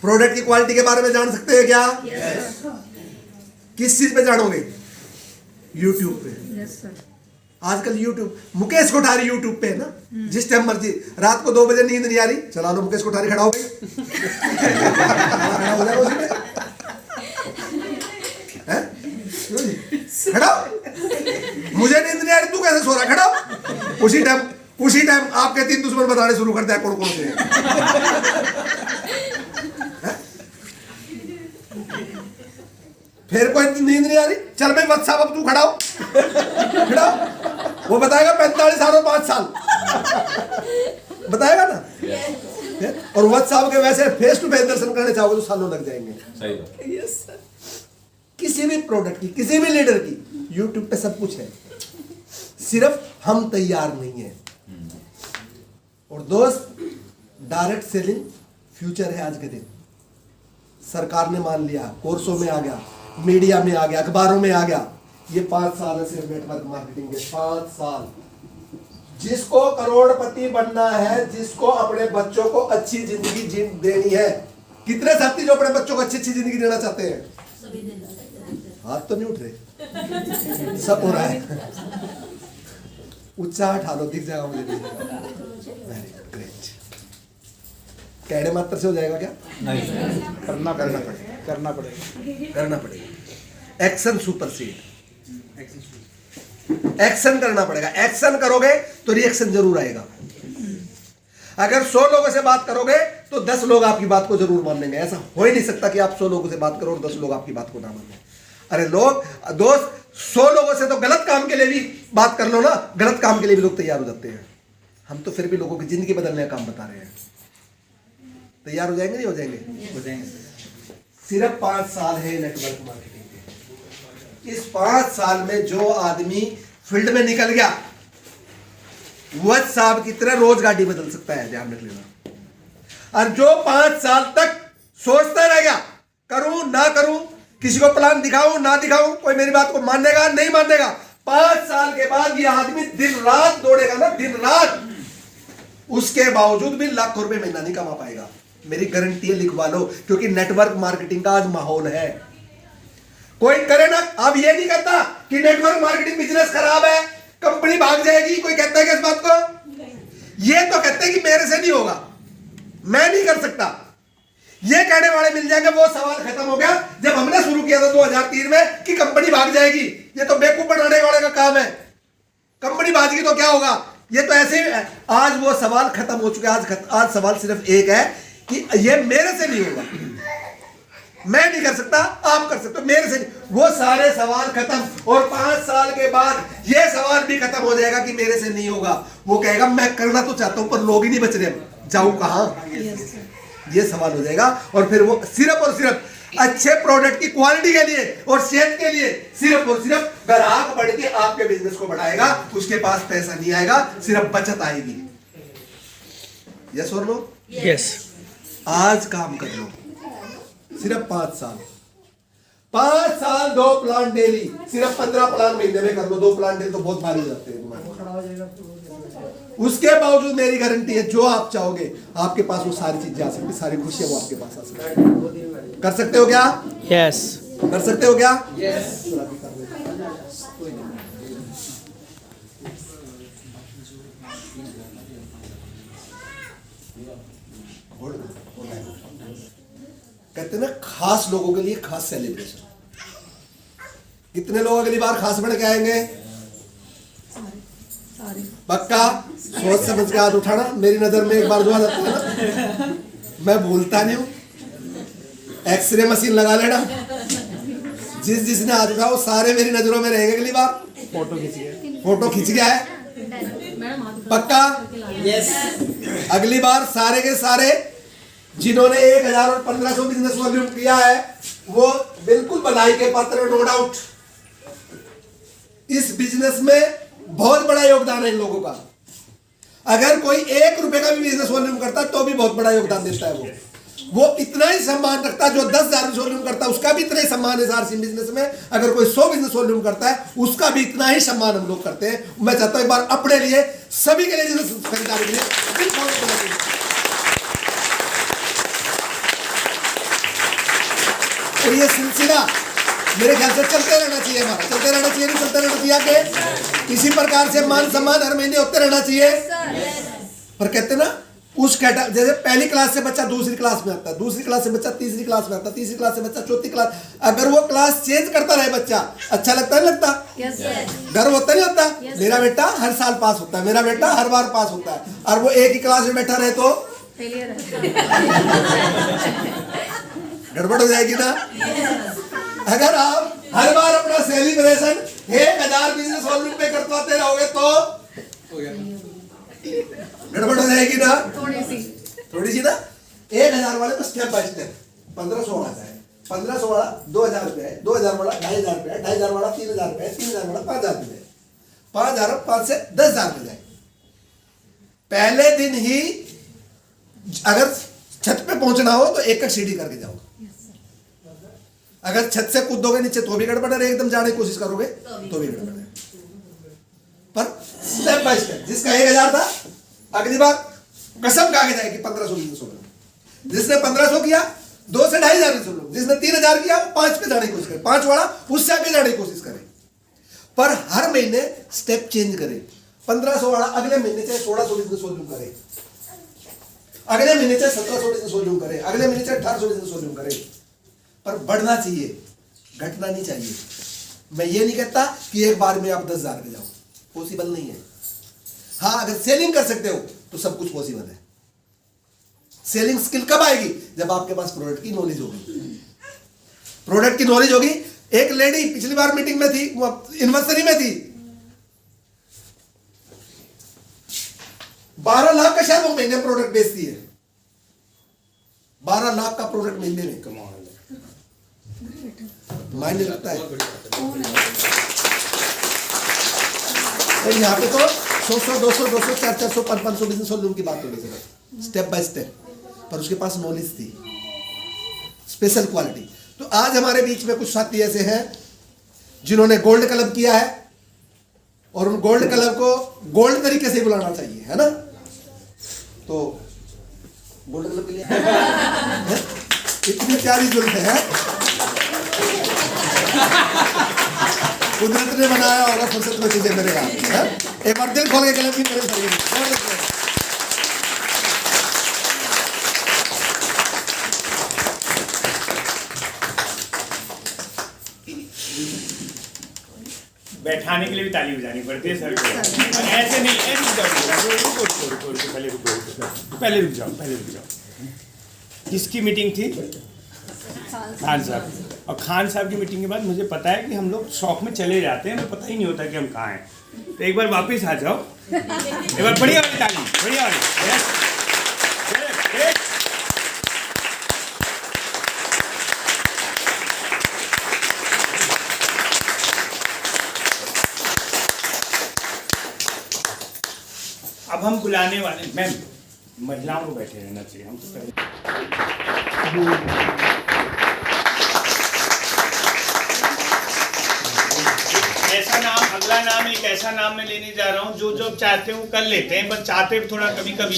Speaker 2: प्रोडक्ट की क्वालिटी के बारे में जान सकते हैं क्या? किस चीज पे जानोगे? यूट्यूब पे।
Speaker 3: Yes sir.
Speaker 2: आजकल यूट्यूब, मुकेश कोठारी यूट्यूब पे है ना, जिस टाइम मर्जी, रात को 2 बजे नींद नहीं आ रही, चला लो मुकेश कोठारी, खड़ा हो गई। खड़ा हो जाएगा उसी पे। हैं? क्यों जी? खड़ा हो। मुझे नींद नहीं आ रही, तू कैसे सो रहा? खड़ा हो। उसी टाइम आपके 3 दुश्मन बताने शुरू करते हैं कौन कौन से हैं। फिर कोई नींद नहीं आ रही, चल भाई वत्स साहब अब तू खड़ा हो। खड़ा हो। वो बताएगा 45 साल और 5 साल बताएगा ना। और वत्स साहब के वैसे फेस टू फेस दर्शन करने चाहोगे तो सालों लग जाएंगे।
Speaker 4: सही बात।
Speaker 2: किसी भी प्रोडक्ट की, किसी भी लीडर की यूट्यूब पे सब कुछ है, सिर्फ हम तैयार नहीं है। और दोस्त, डायरेक्ट सेलिंग फ्यूचर है आज के दिन। सरकार ने मान लिया, कोर्सों में आ गया, मीडिया में आ गया, अखबारों में आ गया। ये 5 साल है सिर्फ नेटवर्क मार्केटिंग के, 5 साल। जिसको करोड़पति बनना है, जिसको अपने बच्चों को अच्छी जिंदगी देनी है, कितने साथी जो अपने बच्चों को अच्छी अच्छी जिंदगी देना चाहते हैं? हाथ तो नहीं उठ रहे, सब हो रहा है। उत्साह उठा लो, दिख जाएगा मुझे। Very great. कैडे मात्र से हो जाएगा क्या?
Speaker 4: नहीं,
Speaker 2: करना पड़ेगा। Action supersede. एक्शन करना पड़ेगा। एक्शन करोगे तो रिएक्शन जरूर आएगा। अगर 100 लोगों से बात करोगे तो 10 लोग आपकी बात को जरूर मानेंगे। ऐसा हो ही नहीं सकता कि आप 100 लोगों से बात करो और 10 लोग आपकी बात को ना माने। अरे दोस्त, 100 लोगों से तो गलत काम के लिए भी बात कर लो ना, गलत काम के लिए भी लोग तैयार हो जाते हैं। हम तो फिर भी लोगों की जिंदगी बदलने का काम बता रहे हैं। तैयार हो जाएंगे, नहीं हो जाएंगे? हो जाएंगे। सिर्फ 5 साल है नेटवर्क मार्केटिंग के। इस 5 साल में जो आदमी फील्ड में निकल गया, वह साहब की तरह रोज गाड़ी बदल सकता है, ध्यान रख लेना। और जो 5 साल तक सोचता रह गया, करूं ना करूं, किसी को प्लान दिखाऊं ना दिखाऊं, कोई मेरी बात को मानेगा नहीं मानेगा, 5 साल के बाद यह आदमी दिन रात दौड़ेगा ना, दिन रात, उसके बावजूद भी लाखों रुपए महीना नहीं कमा पाएगा। मेरी गारंटी है, लिखवा लो, क्योंकि नेटवर्क मार्केटिंग का आज माहौल है। कोई करे ना, अब ये नहीं कहता कि नेटवर्क मार्केटिंग बिजनेस खराब है, कंपनी भाग जाएगी, कोई कहता है कि इस बात को? ये तो कहते हैं कि मेरे से नहीं होगा, मैं नहीं कर सकता। ये कहने वाले मिल जाएंगे। वो सवाल खत्म हो गया जब हमने शुरू किया था 2003 में कि कंपनी भाग जाएगी। ये तो बेवकूफ बनाने वाले का काम है। कंपनी भागेगी तो क्या होगा? ये तो ऐसे ही। आज वो सवाल खत्म हो चुका है। आज सवाल सिर्फ एक है कि ये मेरे से नहीं होगा, मैं नहीं कर सकता, आप कर सकते हो, मेरे से नहीं। वो सारे सवाल खत्म। और 5 साल के बाद ये सवाल भी खत्म हो जाएगा कि मेरे से नहीं होगा। वो कहेगा मैं करना तो चाहता हूं पर लोग ही नहीं बच रहे, जाऊं कहां? ये सवाल हो जाएगा। और फिर वो सिर्फ और सिर्फ अच्छे प्रोडक्ट की क्वालिटी के लिए और सेहत के लिए सिर्फ और सिर्फ ग्राहक बढ़ के आपके बिजनेस को बढ़ाएगा। उसके पास पैसा नहीं आएगा, सिर्फ बचत आएगी। यस और नो?
Speaker 5: यस।
Speaker 2: आज काम कर लो, सिर्फ 5 साल। 5 साल 2 प्लान डेली, सिर्फ 15 प्लान महीने में कर लो। 2 प्लान डेली तो बहुत भारी हो जाते हैं तुम्हारे। उसके बावजूद मेरी गारंटी है, जो आप चाहोगे आपके पास वो सारी चीजें आ सकती, सारी खुशियां वो आपके पास आ सकती। कर सकते हो क्या?
Speaker 5: यस।
Speaker 2: कर सकते हो क्या?
Speaker 1: यस।
Speaker 2: कहते हैं ना, खास लोगों के लिए खास सेलिब्रेशन। कितने लोग अगली बार खास बन के आएंगे? पक्का? सोच समझ के हाथ उठाना। मेरी नजर में एक बार जो आ जाता है ना, मैं भूलता नहीं हूं। एक्सरे मशीन लगा लेना, जिसने हाथ उठाओ सारे मेरी नजरों में रहेंगे। अगली बार फोटो खींच गया है, पक्का? यस। अगली बार सारे के सारे जिन्होंने 1000 और 1500 बिजनेस वॉल्यूम किया है वो बिल्कुल बधाई के पात्र, नो डाउट। इस बिजनेस में बहुत बड़ा योगदान है इन लोगों का। अगर कोई 1 रुपए का भी बिजनेस वॉल्यूम करता है तो भी बहुत बड़ा योगदान देता है। वो इतना ही सम्मान रखता है। जो 10,000 वॉल्यूम करता है उसका भी इतना ही सम्मान है सारसी बिजनेस में। अगर कोई 100 बिजनेस वॉल्यूम करता है उसका भी इतना ही सम्मान हम लोग करते हैं। मैं चाहता हूं एक बार अपने लिए, सभी के लिए, जिस खरीदारी के लिए और ये सिलसिला मेरे ख्याल से चलते रहना चाहिए। हमारा चलते रहना चाहिए, नहीं चलते रहना चाहिए आगे। इसी प्रकार से मान सम्मान हर महीने होते रहना चाहिए। पर कहते ना उस कैटेगरी, जैसे पहली क्लास से बच्चा दूसरी क्लास में आता है, दूसरी क्लास से बच्चा तीसरी क्लास में आता है, तीसरी क्लास से बच्चा चौथी क्लास, अगर वो क्लास चेंज करता रहे बच्चा, अच्छा लगता है, लगता गर्व होता नहीं होता? मेरा बेटा हर साल पास होता है, मेरा बेटा हर बार पास होता है। और वो एक ही क्लास में बैठा रहे तो गड़बड़ हो जाएगी ना। अगर आप हर बार अपना सेलिब्रेशन 1000 बिजनेस वॉल्यूम पे करवाते रहोगे तो गड़बड़ हो जाएगी ना, थोड़ी सी ना। 1000 वाले तो स्टेप बाय स्टेप 1500 आता है, 1500 वाला 2000 रुपए है, 2000 वाला 2500 रुपए है, 2500 वाला 3000 रुपए है, 3000 वाला 5000 रुपए है, 5000 5 से 10,000 रुपए जाए। पहले दिन ही अगर छत पे पहुंचना हो तो एक सीढ़ी करके जाओ। अगर छत से कूदोगे नीचे तो भी गड़बड़ है, एकदम जाने की कोशिश करोगे तो भी गड़बड़ है। पर स्टेप बाय स्टेप, जिसका 1000 था अगली बार कसम खा के जाएगी 1500 बिजनेस वॉल्यूम। जिसने 1500 किया 2 से 2500 बिजनेस वॉल्यूम, जिसने 3000 किया वो 5 पे जाने की कोशिश करे, 5 वाला उससे आगे जाने की कोशिश करे। पर हर महीने स्टेप चेंज करे। 1500 वाला अगले महीने चाहे 1600 बिजनेस वॉल्यूम करे, अगले महीने चाहे 1700 बिजनेस वॉल्यूम करे, अगले महीने चाहे 1800 बिजनेस वॉल्यूम करे। पर बढ़ना चाहिए, घटना नहीं चाहिए। मैं ये नहीं कहता कि एक बार में आप 10,000 पे जाओ, पॉसिबल नहीं है। हाँ, अगर सेलिंग कर सकते हो तो सब कुछ पॉसिबल है। सेलिंग स्किल कब आएगी? जब आपके पास प्रोडक्ट की नॉलेज होगी। प्रोडक्ट की नॉलेज होगी। एक लेडी पिछली बार मीटिंग में थी, इन्वेस्टरी में थी, 12 लाख का शायद वो महीने प्रोडक्ट बेचती है। 12 लाख का प्रोडक्ट महीने में कमाने मायने रखता है। और यहाँ पे तो 100, 200, 400, 500 बिजनेस वॉल्यूम की बात हो रही है, स्टेप बाय स्टेप। पर उसके पास नॉलेज थी, स्पेशल क्वालिटी। तो आज हमारे बीच में कुछ साथी ऐसे हैं जिन्होंने गोल्ड क्लब किया है और उन गोल्ड क्लब को गोल्ड तरीके से बुलाना चाहिए, है ना? तो गोल्ड क्लब के लिए इतनी प्यारी जुल्फ है, कुदरत ने बनाया होगा, फुर्सत में चीजें करेगा। एक बार दिल खोल के गले भी मेरे
Speaker 5: बैठाने के लिए भी ताली बजानी पड़ती है सर को। ऐसे नहीं, ऐसे पहले रुक जाओ। किसकी मीटिंग थी? खान साहब। और खान साहब की मीटिंग के बाद मुझे पता है कि हम लोग शौक में चले जाते हैं, हमें पता ही नहीं होता कि हम कहाँ हैं। तो एक बार वापस आ जाओ, एक बार बढ़िया वाली ताली, बढ़िया वाली। अब हम बुलाने वाले, मैम महिलाओं को बैठे रहना चाहिए। हम तो ऐसा नाम, अगला नाम एक ऐसा नाम मैं लेने जा रहा हूँ जो जो चाहते हैं वो कर लेते हैं, बस चाहते थोड़ा कभी कभी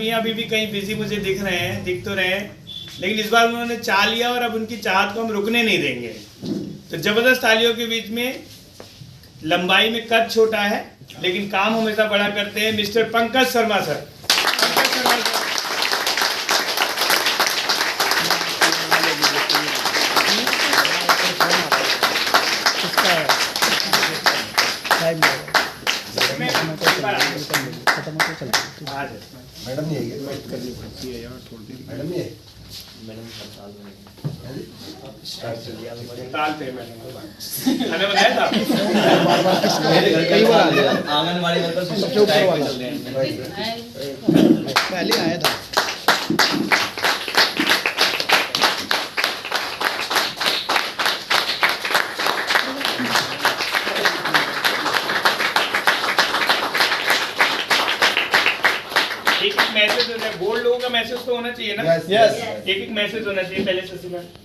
Speaker 5: हैं, अभी भी कहीं बिजी मुझे दिख तो रहे हैं, लेकिन इस बार उन्होंने चाह लिया और अब उनकी चाहत को हम रुकने नहीं देंगे। तो जबरदस्त तालियों के बीच में, लंबाई में कद छोटा है लेकिन काम हमेशा बड़ा करते हैं, mister Pankaj Sharma sir.
Speaker 2: Madam नहीं आई, मैडम नहीं आई,
Speaker 5: ताल पे मैंने बताया था
Speaker 6: आंगनबाड़ी वर्कर सबसे ऊपर वाला पहले आया था।
Speaker 5: एक मैसेज होना है, बोल्ड लोगों का मैसेज तो होना चाहिए ना।
Speaker 1: Yes, yes.
Speaker 5: एक मैसेज होना चाहिए पहले से सुना।